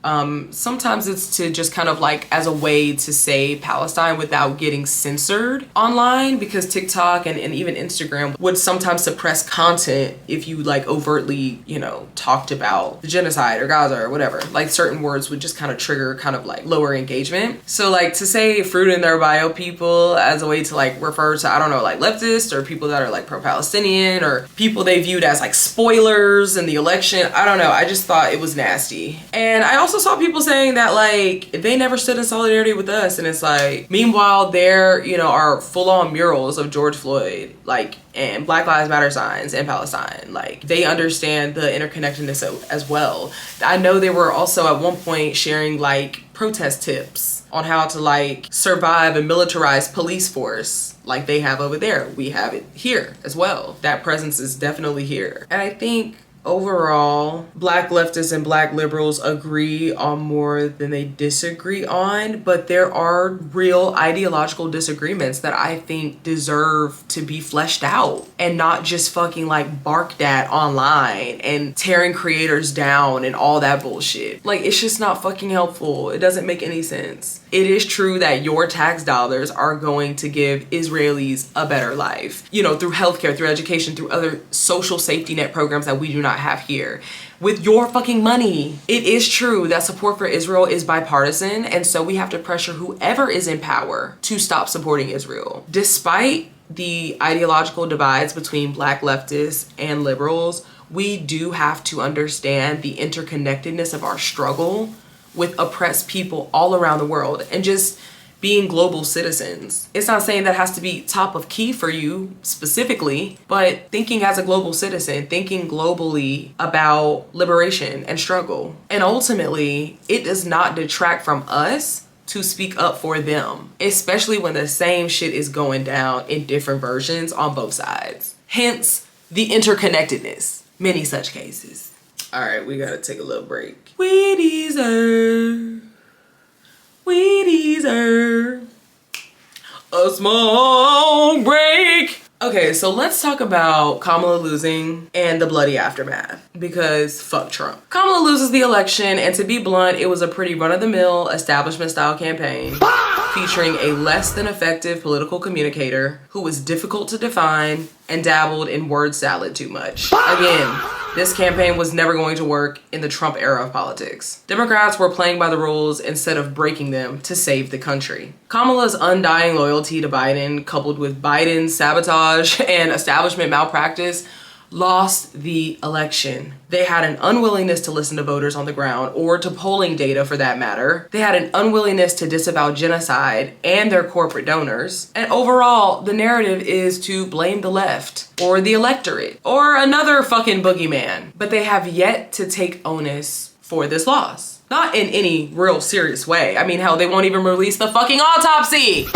S1: sometimes it's to just kind of like as a way to say Palestine without getting censored online, because TikTok and even Instagram would sometimes suppress content if you like overtly, you know, talked about the genocide or Gaza or whatever. Like certain words would just kind of trigger kind of like lower engagement. So like to say fruit in their bio people as a way to like refer to, I don't know, like leftists or people that are like pro-Palestinian or people they viewed as like spoilers in the election. I don't know. I just thought it was nasty. And I also saw people saying that like they never stood in solidarity with us. And it's like, meanwhile, there, you know, are full-on murals of George Floyd, like, and Black Lives Matter signs in Palestine. Like, they understand the interconnectedness as well. I know they were also at one point sharing like protest tips on how to like survive a militarized police force like they have over there. We have it here as well. That presence is definitely here. And I think Overall, black leftists and black liberals agree on more than they disagree on, but there are real ideological disagreements that I think deserve to be fleshed out and not just fucking like barked at online and tearing creators down and all that bullshit. Like, it's just not fucking helpful. It doesn't make any sense. It is true that your tax dollars are going to give Israelis a better life, you know, through healthcare, through education, through other social safety net programs that we do not have here. With your fucking money. It is true that support for Israel is bipartisan, and so we have to pressure whoever is in power to stop supporting Israel. Despite the ideological divides between black leftists and liberals, we do have to understand the interconnectedness of our struggle with oppressed people all around the world and just being global citizens. It's not saying that has to be top of key for you specifically, but thinking as a global citizen, thinking globally about liberation and struggle. And ultimately, it does not detract from us to speak up for them, especially when the same shit is going down in different versions on both sides. Hence, the interconnectedness. Many such cases. All right, we gotta take a little break. We deserve a small break. Okay, so let's talk about Kamala losing and the bloody aftermath, because fuck Trump. Kamala loses the election, and to be blunt, it was a pretty run-of-the-mill establishment-style campaign featuring a less than effective political communicator who was difficult to define and dabbled in word salad too much. Again, this campaign was never going to work in the Trump era of politics. Democrats were playing by the rules instead of breaking them to save the country. Kamala's undying loyalty to Biden, coupled with Biden's sabotage and establishment malpractice, lost the election. They had an unwillingness to listen to voters on the ground, or to polling data for that matter. They had an unwillingness to disavow genocide and their corporate donors. And overall, the narrative is to blame the left, or the electorate, or another fucking boogeyman. But they have yet to take onus for this loss. Not in any real serious way. I mean, hell, they won't even release the fucking autopsy!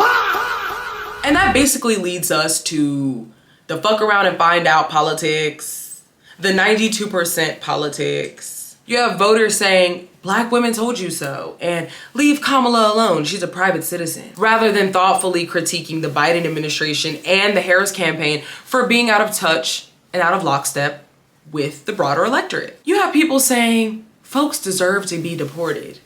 S1: And that basically leads us to the fuck around and find out politics, the 92% politics. You have voters saying, black women told you so, and leave Kamala alone, she's a private citizen, rather than thoughtfully critiquing the Biden administration and the Harris campaign for being out of touch and out of lockstep with the broader electorate. You have people saying, folks deserve to be deported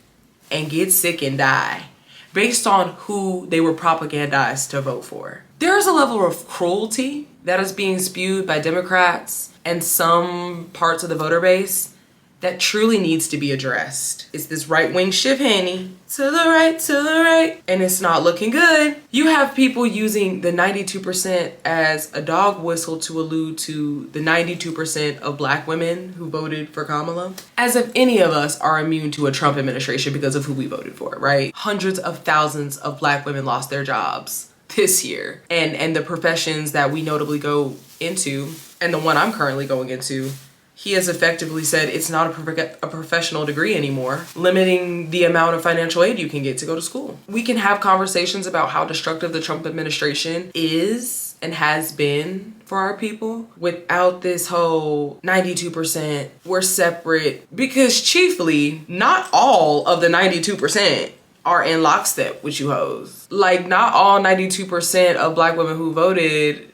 S1: and get sick and die based on who they were propagandized to vote for. There is a level of cruelty that is being spewed by Democrats and some parts of the voter base that truly needs to be addressed. It's this right-wing shift, honey. To the right, and it's not looking good. You have people using the 92% as a dog whistle to allude to the 92% of black women who voted for Kamala. As if any of us are immune to a Trump administration because of who we voted for, right? Hundreds of thousands of black women lost their jobs this year. And the professions that we notably go into, and the one I'm currently going into, he has effectively said it's not a professional degree anymore, limiting the amount of financial aid you can get to go to school. We can have conversations about how destructive the Trump administration is and has been for our people without this whole 92% we're separate, because chiefly not all of the 92% are in lockstep with you hoes. Like, not all 92% of black women who voted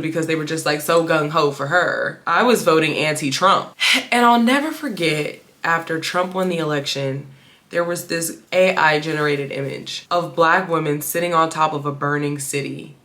S1: because they were just like so gung-ho for her. I was voting anti-Trump. And I'll never forget, after Trump won the election, there was this AI generated image of black women sitting on top of a burning city,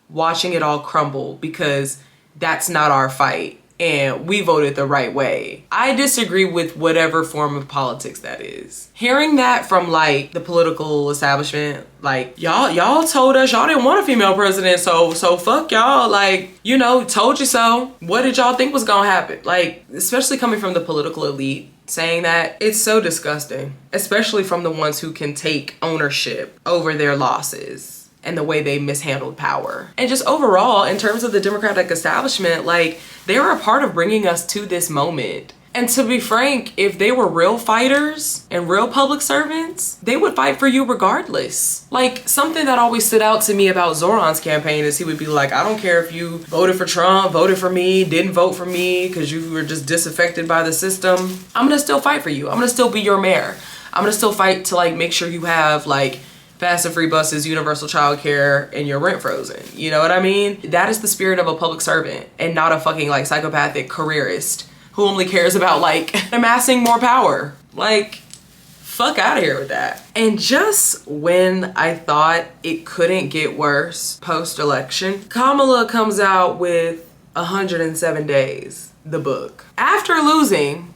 S1: watching it all crumble because that's not our fight and we voted the right way. I disagree with whatever form of politics that is. Hearing that from like the political establishment, like y'all told us y'all didn't want a female president, so fuck y'all, like, you know, told you so. What did y'all think was gonna happen? Like, especially coming from the political elite saying that, it's so disgusting, especially from the ones who can take ownership over their losses and the way they mishandled power. And just overall, in terms of the Democratic establishment, like, they were a part of bringing us to this moment. And to be frank, if they were real fighters and real public servants, they would fight for you regardless. Like, something that always stood out to me about Zoran's campaign is he would be like, I don't care if you voted for Trump, voted for me, didn't vote for me because you were just disaffected by the system. I'm gonna still fight for you. I'm gonna still be your mayor. I'm gonna still fight to like make sure you have like fast and free buses, universal childcare, and your rent frozen. You know what I mean? That is the spirit of a public servant and not a fucking like psychopathic careerist who only cares about like amassing more power. Like, fuck out of here with that. And just when I thought it couldn't get worse post-election, Kamala comes out with 107 Days, the book. After losing,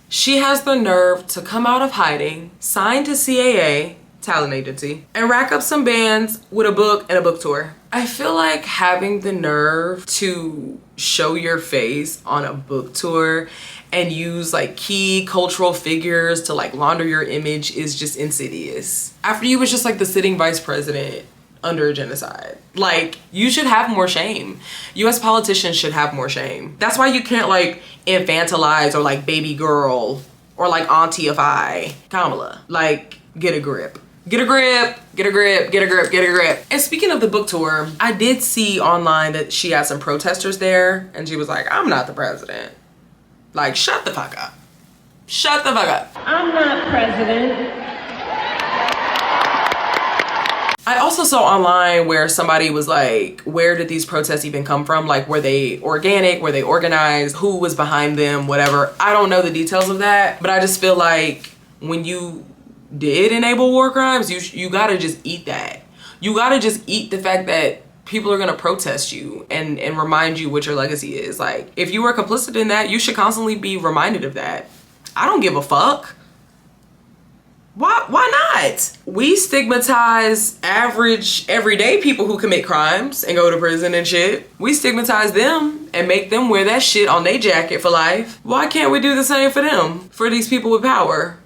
S1: she has the nerve to come out of hiding, sign to CAA, talent agency, and rack up some bands with a book and a book tour. I feel like having the nerve to show your face on a book tour and use like key cultural figures to like launder your image is just insidious. After you was just like the sitting vice president under a genocide. Like, you should have more shame. US politicians should have more shame. That's why you can't like infantilize or like baby girl or like auntie-ify Kamala. Like, get a grip. Get a grip, get a grip, get a grip, get a grip. And speaking of the book tour, I did see online that she had some protesters there and she was like, I'm not the president. Like, shut the fuck up. Shut the fuck up.
S2: I'm not president.
S1: I also saw online where somebody was like, where did these protests even come from? Like, were they organic? Were they organized? Who was behind them? Whatever. I don't know the details of that, but I just feel like when you did enable war crimes, you gotta just eat that. You gotta just eat the fact that people are gonna protest you and remind you what your legacy is. Like, if you were complicit in that, you should constantly be reminded of that. I don't give a fuck. Why not? We stigmatize average, everyday people who commit crimes and go to prison and shit. We stigmatize them and make them wear that shit on their jacket for life. Why can't we do the same for them? For these people with power?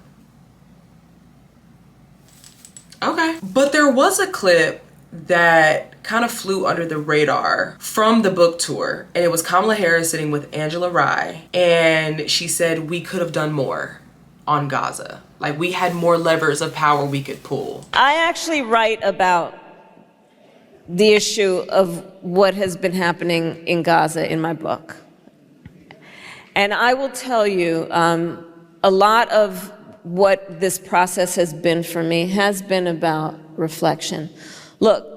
S1: Okay. But there was a clip that kind of flew under the radar from the book tour, and it was Kamala Harris sitting with Angela Rye, and she said we could have done more on Gaza. Like, we had more levers of power we could pull.
S2: I actually write about the issue of what has been happening in Gaza in my book. And I will tell you, a lot of what this process has been for me has been about reflection. Look,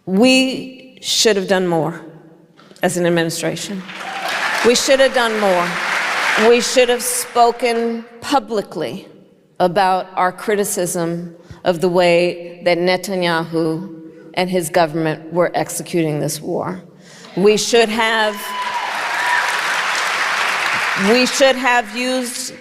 S2: we should have done more as an administration. We should have done more. We should have spoken publicly about our criticism of the way that Netanyahu and his government were executing this war. We should have used,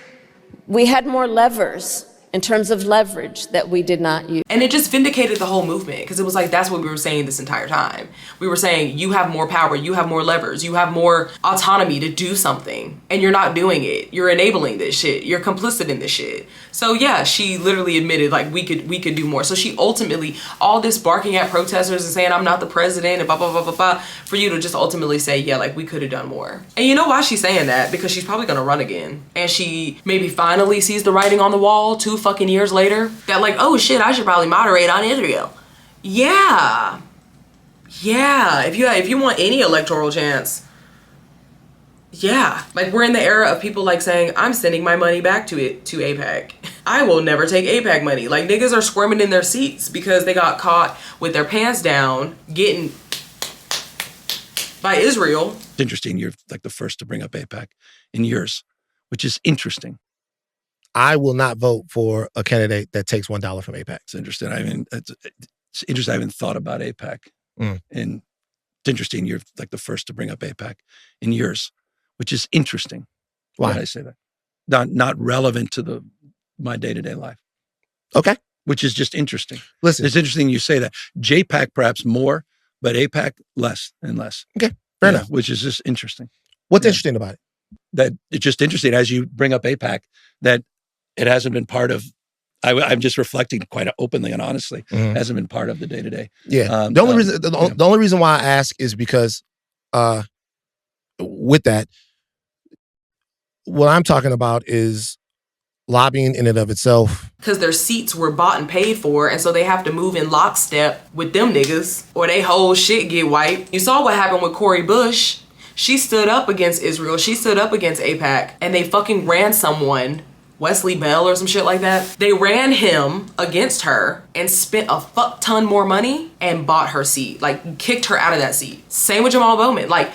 S2: we had more levers in terms of leverage that we did not use.
S1: And it just vindicated the whole movement, because it was like, that's what we were saying this entire time. We were saying, you have more power, you have more levers, you have more autonomy to do something, and you're not doing it. You're enabling this shit. You're complicit in this shit. So yeah, she literally admitted like we could do more. So she ultimately, all this barking at protesters and saying I'm not the president and blah, blah, blah, blah, blah, for you to just ultimately say, yeah, like we could have done more. And you know why she's saying that? Because she's probably gonna run again. And she maybe finally sees the writing on the wall 2 fucking years later that like, oh shit, I should probably moderate on Israel. Yeah. Yeah, if you want any electoral chance, yeah. Like, we're in the era of people like saying, I'm sending my money back to AIPAC. I will never take AIPAC money. Like, niggas are squirming in their seats because they got caught with their pants down getting by Israel.
S14: It's interesting. You're like the first to bring up AIPAC in years, which is interesting.
S15: I will not vote for a candidate that takes $1 from AIPAC.
S14: It's interesting. I mean, it's interesting. I haven't thought about AIPAC. And it's interesting. You're like the first to bring up AIPAC in years, which is interesting. Why did I say that? Not relevant to my day-to-day life.
S15: Okay.
S14: Which is just interesting.
S15: Listen.
S14: It's interesting you say that. JPAC perhaps more, but AIPAC less and less.
S15: Okay. Fair enough.
S14: Which is just interesting.
S15: What's interesting about it?
S14: That it's just interesting as you bring up AIPAC that it hasn't been part of, I'm just reflecting quite openly and honestly, hasn't been part of the day-to-day.
S15: Yeah. The only reason why I ask is because with that, what I'm talking about is lobbying in and of itself.
S1: Because their seats were bought and paid for, and so they have to move in lockstep with them niggas, or they whole shit get wiped. You saw what happened with Cori Bush. She stood up against Israel. She stood up against AIPAC, and they fucking ran someone, Wesley Bell or some shit like that. They ran him against her and spent a fuck ton more money and bought her seat. Like, kicked her out of that seat. Same with Jamal Bowman. Like,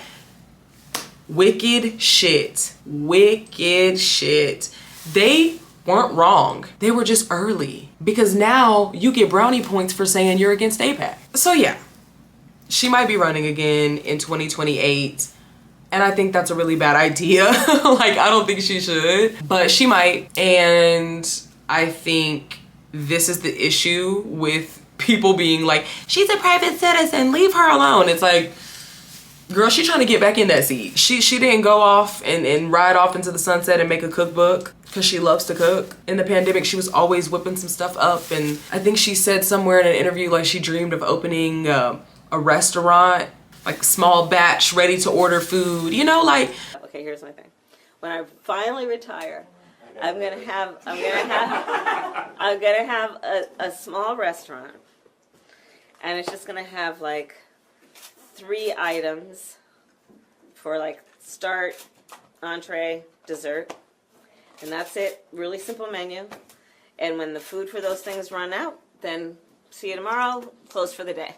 S1: wicked shit. Wicked shit. They weren't wrong. They were just early. Because now you get brownie points for saying you're against AIPAC. So yeah, she might be running again in 2028. And I think that's a really bad idea. Like, I don't think she should, but she might. And I think this is the issue with people being like, she's a private citizen, leave her alone. It's like, girl, she trying to get back in that seat. She didn't go off and ride off into the sunset and make a cookbook because she loves to cook. In the pandemic, she was always whipping some stuff up. And I think she said somewhere in an interview, like, she dreamed of opening a restaurant, like small batch, ready to order food, you know, like.
S2: Okay, here's my thing. When I finally retire, I'm gonna have a small restaurant, and it's just gonna have like 3 items for like start, entree, dessert, and that's it. Really simple menu. And when the food for those things run out, then see you tomorrow, close for the day.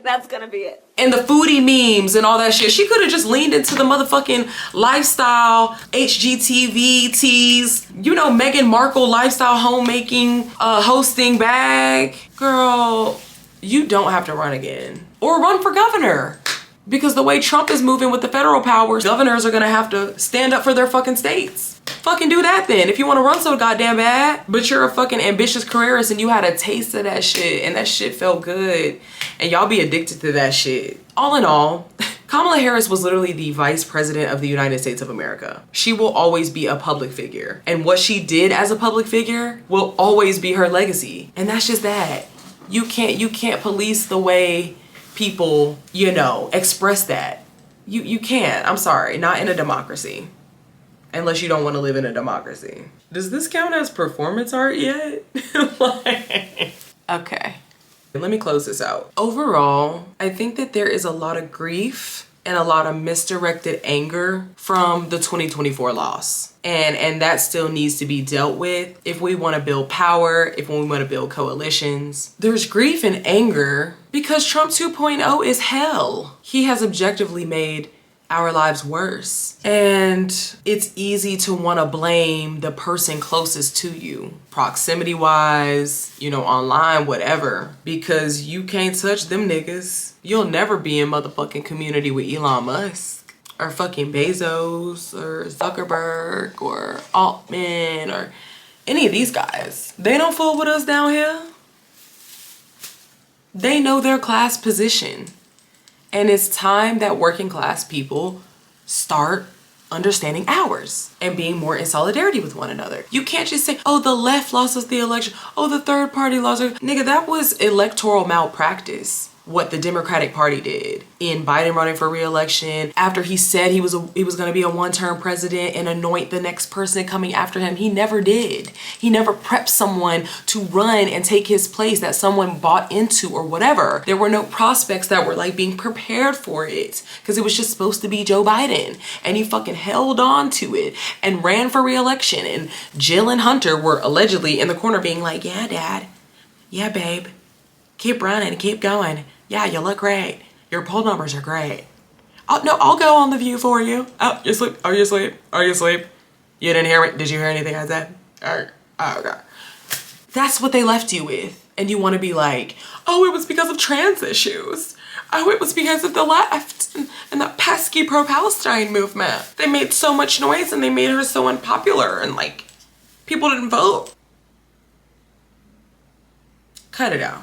S2: That's gonna be it.
S1: And the foodie memes and all that shit. She could have just leaned into the motherfucking lifestyle, HGTV teas, you know, Meghan Markle lifestyle homemaking, hosting bag. Girl, you don't have to run again. Or run for governor. Because the way Trump is moving with the federal powers, governors are gonna have to stand up for their fucking states. Fucking do that then, if you wanna run so goddamn bad. But you're a fucking ambitious careerist and you had a taste of that shit and that shit felt good. And y'all be addicted to that shit. All in all, Kamala Harris was literally the vice president of the United States of America. She will always be a public figure. And what she did as a public figure will always be her legacy. And that's just that. You can't police the way people, you know, express that. You can't. I'm sorry, not in a democracy. Unless you don't want to live in a democracy. Does this count as performance art yet? Okay, let me close this out. Overall, I think that there is a lot of grief and a lot of misdirected anger from the 2024 loss. And that still needs to be dealt with if we want to build power, if we want to build coalitions. There's grief and anger because Trump 2.0 is hell. He has objectively made our lives worse. And it's easy to want to blame the person closest to you, proximity wise, you know, online, whatever, because you can't touch them niggas. You'll never be in motherfucking community with Elon Musk or fucking Bezos or Zuckerberg or Altman or any of these guys. They don't fool with us down here. They know their class position. And it's time that working class people start understanding ours and being more in solidarity with one another. You can't just say, oh, the left lost us the election. Oh, the third party lost us. Nigga, that was electoral malpractice. What the Democratic Party did in Biden running for re-election after he said he was going to be a one-term president and anoint the next person coming after him. He never did. He never prepped someone to run and take his place that someone bought into or whatever. There were no prospects that were like being prepared for it because it was just supposed to be Joe Biden, and he fucking held on to it and ran for re-election. And Jill and Hunter were allegedly in the corner being like, yeah, dad, yeah, babe, keep running, keep going. Yeah, you look great. Your poll numbers are great. Oh, no, I'll go on The View for you. Oh, you asleep? Are you asleep? Are you asleep? You didn't hear me? Did you hear anything I said? Oh, okay. That's what they left you with. And you want to be like, oh, it was because of trans issues. Oh, it was because of the left and the pesky pro-Palestine movement. They made so much noise and they made her so unpopular and like, people didn't vote. Cut it out.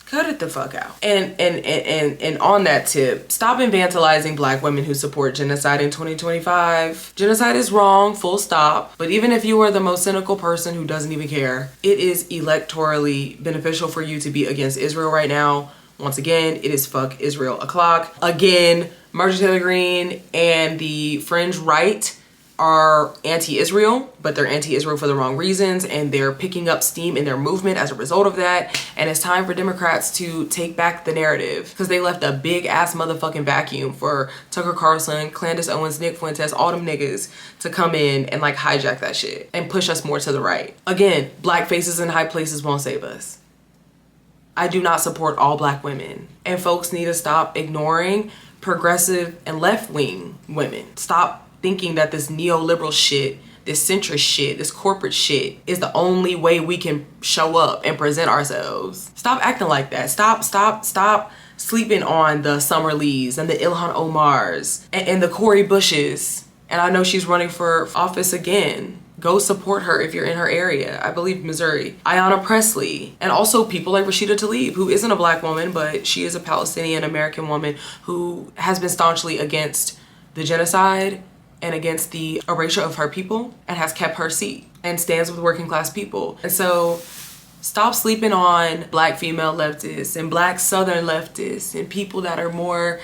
S1: Cut it the fuck out. And on that tip, stop infantilizing Black women who support genocide in 2025. Genocide is wrong, full stop. But even if you are the most cynical person who doesn't even care, it is electorally beneficial for you to be against Israel right now. Once again, it is fuck Israel o'clock. Again, Marjorie Taylor Greene and the fringe right are anti-Israel, but they're anti-Israel for the wrong reasons, and they're picking up steam in their movement as a result of that. And it's time for Democrats to take back the narrative, because they left a big ass motherfucking vacuum for Tucker Carlson, Candace Owens, Nick Fuentes, all them niggas to come in and like hijack that shit and push us more to the right. Again, black faces in high places won't save us. I do not support all black women, and folks need to stop ignoring progressive and left-wing women. Stop thinking that this neoliberal shit, this centrist shit, this corporate shit is the only way we can show up and present ourselves. Stop acting like that. Stop sleeping on the Summer Lees and the Ilhan Omars and the Cori Bushes. And I know she's running for office again. Go support her if you're in her area. I believe Missouri. Ayanna Pressley. And also people like Rashida Tlaib, who isn't a black woman, but she is a Palestinian American woman who has been staunchly against the genocide and against the erasure of her people and has kept her seat and stands with working class people. And so stop sleeping on black female leftists and black southern leftists and people that are more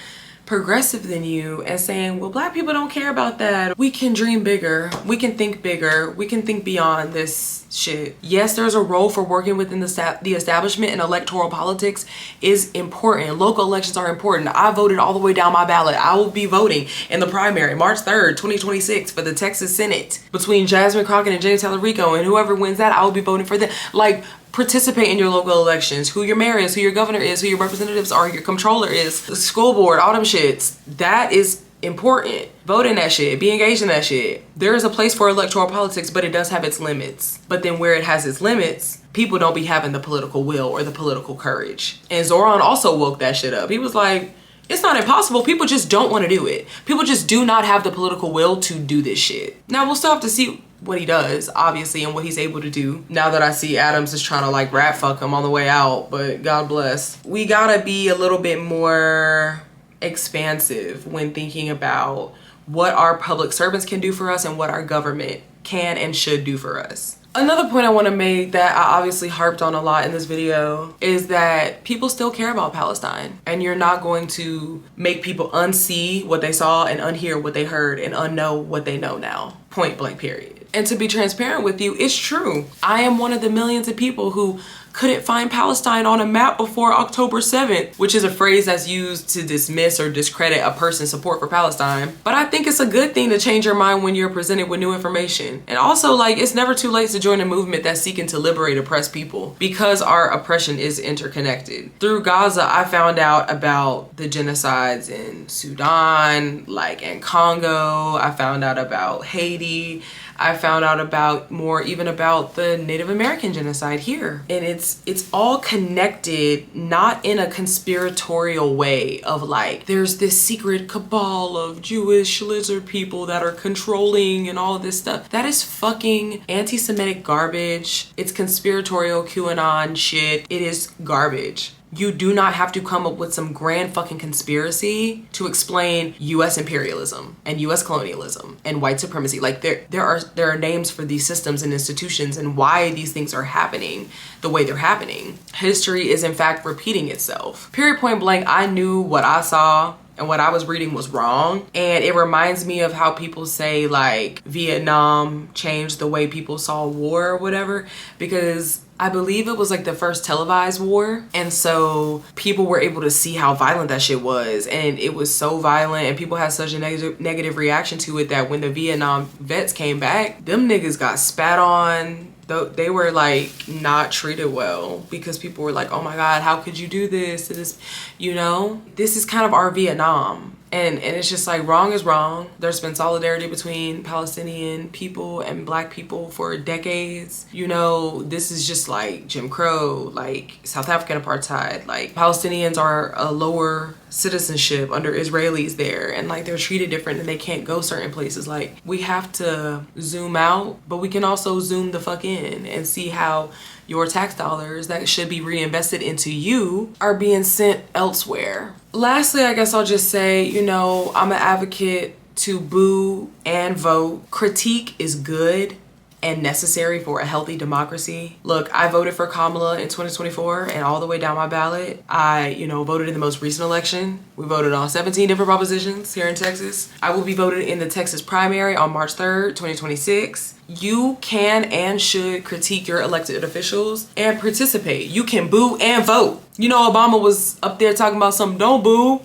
S1: progressive than you and saying, well, black people don't care about that. We can dream bigger. We can think bigger. We can think beyond this shit. Yes, there's a role for working within the establishment, and electoral politics is important. Local elections are important. I voted all the way down my ballot. I will be voting in the primary March 3rd, 2026 for the Texas Senate between Jasmine Crockett and James Talarico, and whoever wins that, I will be voting for them. Like, participate in your local elections, who your mayor is, who your governor is, who your representatives are, your comptroller is, the school board, all them shits. That is important. Vote in that shit. Be engaged in that shit. There is a place for electoral politics, but it does have its limits. But then where it has its limits, people don't be having the political will or the political courage. And Zoran also woke that shit up. He was like, it's not impossible. People just don't want to do it. People just do not have the political will to do this shit. Now, we'll still have to see what he does, obviously, and what he's able to do. Now that I see Adams is trying to like rat fuck him on the way out, but God bless. We gotta be a little bit more expansive when thinking about what our public servants can do for us and what our government can and should do for us. Another point I want to make that I obviously harped on a lot in this video is that people still care about Palestine, and you're not going to make people unsee what they saw and unhear what they heard and unknow what they know now. Point blank, period. And to be transparent with you, it's true. I am one of the millions of people who couldn't find Palestine on a map before October 7th, which is a phrase that's used to dismiss or discredit a person's support for Palestine. But I think it's a good thing to change your mind when you're presented with new information. And also, like, it's never too late to join a movement that's seeking to liberate oppressed people, because our oppression is interconnected. Through Gaza, I found out about the genocides in Sudan, like in Congo. I found out about Haiti. I found out about more even about the Native American genocide here. And it's all connected, not in a conspiratorial way of like, there's this secret cabal of Jewish lizard people that are controlling and all of this stuff. That is fucking anti-Semitic garbage. It's conspiratorial QAnon shit. It is garbage. You do not have to come up with some grand fucking conspiracy to explain US imperialism and US colonialism and white supremacy. Like there are names for these systems and institutions and why these things are happening the way they're happening. History is in fact repeating itself. Period, point blank. I knew what I saw and what I was reading was wrong. And it reminds me of how people say like Vietnam changed the way people saw war or whatever, because I believe it was like the first televised war. And so people were able to see how violent that shit was. And it was so violent and people had such a negative reaction to it that when the Vietnam vets came back, them niggas got spat on. They were like not treated well because people were like, oh my God, how could you do this to this? You know, this is kind of our Vietnam. And it's just like, wrong is wrong. There's been solidarity between Palestinian people and black people for decades. You know, this is just like Jim Crow, like South African apartheid. Like Palestinians are a lower citizenship under Israelis there, and like they're treated different and they can't go certain places. Like we have to zoom out, but we can also zoom the fuck in and see how your tax dollars that should be reinvested into you are being sent elsewhere. Lastly, I guess I'll just say, you know, I'm an advocate to boo and vote. Critique is good. and necessary for a healthy democracy. Look, I voted for Kamala in 2024 and all the way down my ballot. I, voted in the most recent election. We voted on 17 different propositions here in Texas. I will be voted in the Texas primary on March 3rd, 2026. You can and should critique your elected officials and participate. You can boo and vote. Obama was up there talking about something, don't boo,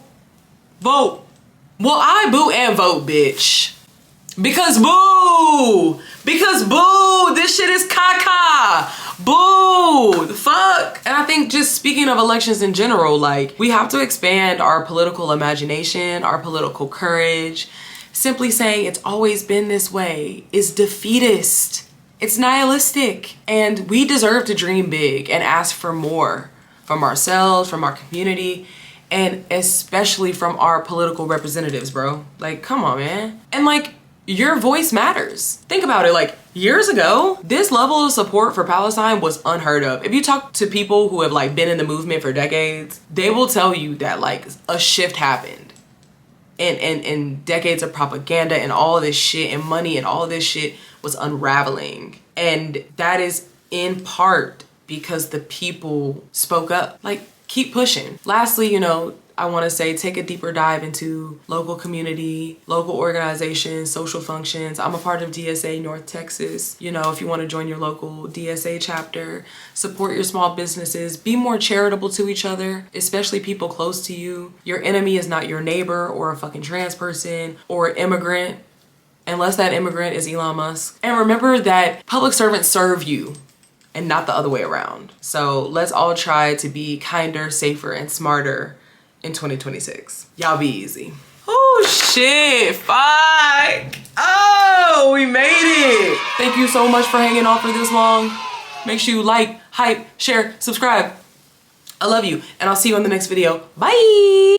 S1: vote. Well, I boo and vote, bitch. Because boo! This shit is caca! Boo! The fuck? And I think just speaking of elections in general, like, we have to expand our political imagination, our political courage. Simply saying it's always been this way is defeatist. It's nihilistic. And we deserve to dream big and ask for more from ourselves, from our community, and especially from our political representatives, bro. Like, come on, man. And like, your voice matters. Think about it, like years ago, this level of support for Palestine was unheard of. If you talk to people who have like been in the movement for decades, they will tell you that like a shift happened and decades of propaganda and all this shit and money and all this shit was unraveling. And that is in part because the people spoke up. Like, keep pushing. Lastly, I want to say take a deeper dive into local community, local organizations, social functions. I'm a part of DSA North Texas. If you want to join your local DSA chapter, support your small businesses, be more charitable to each other, especially people close to you. Your enemy is not your neighbor or a fucking trans person or an immigrant, unless that immigrant is Elon Musk. And remember that public servants serve you and not the other way around. So let's all try to be kinder, safer, and smarter in 2026. Y'all be easy. Oh shit, fuck. Oh, we made it. Thank you so much for hanging on for this long. Make sure you like, hype, share, subscribe. I love you, and I'll see you in the next video. Bye.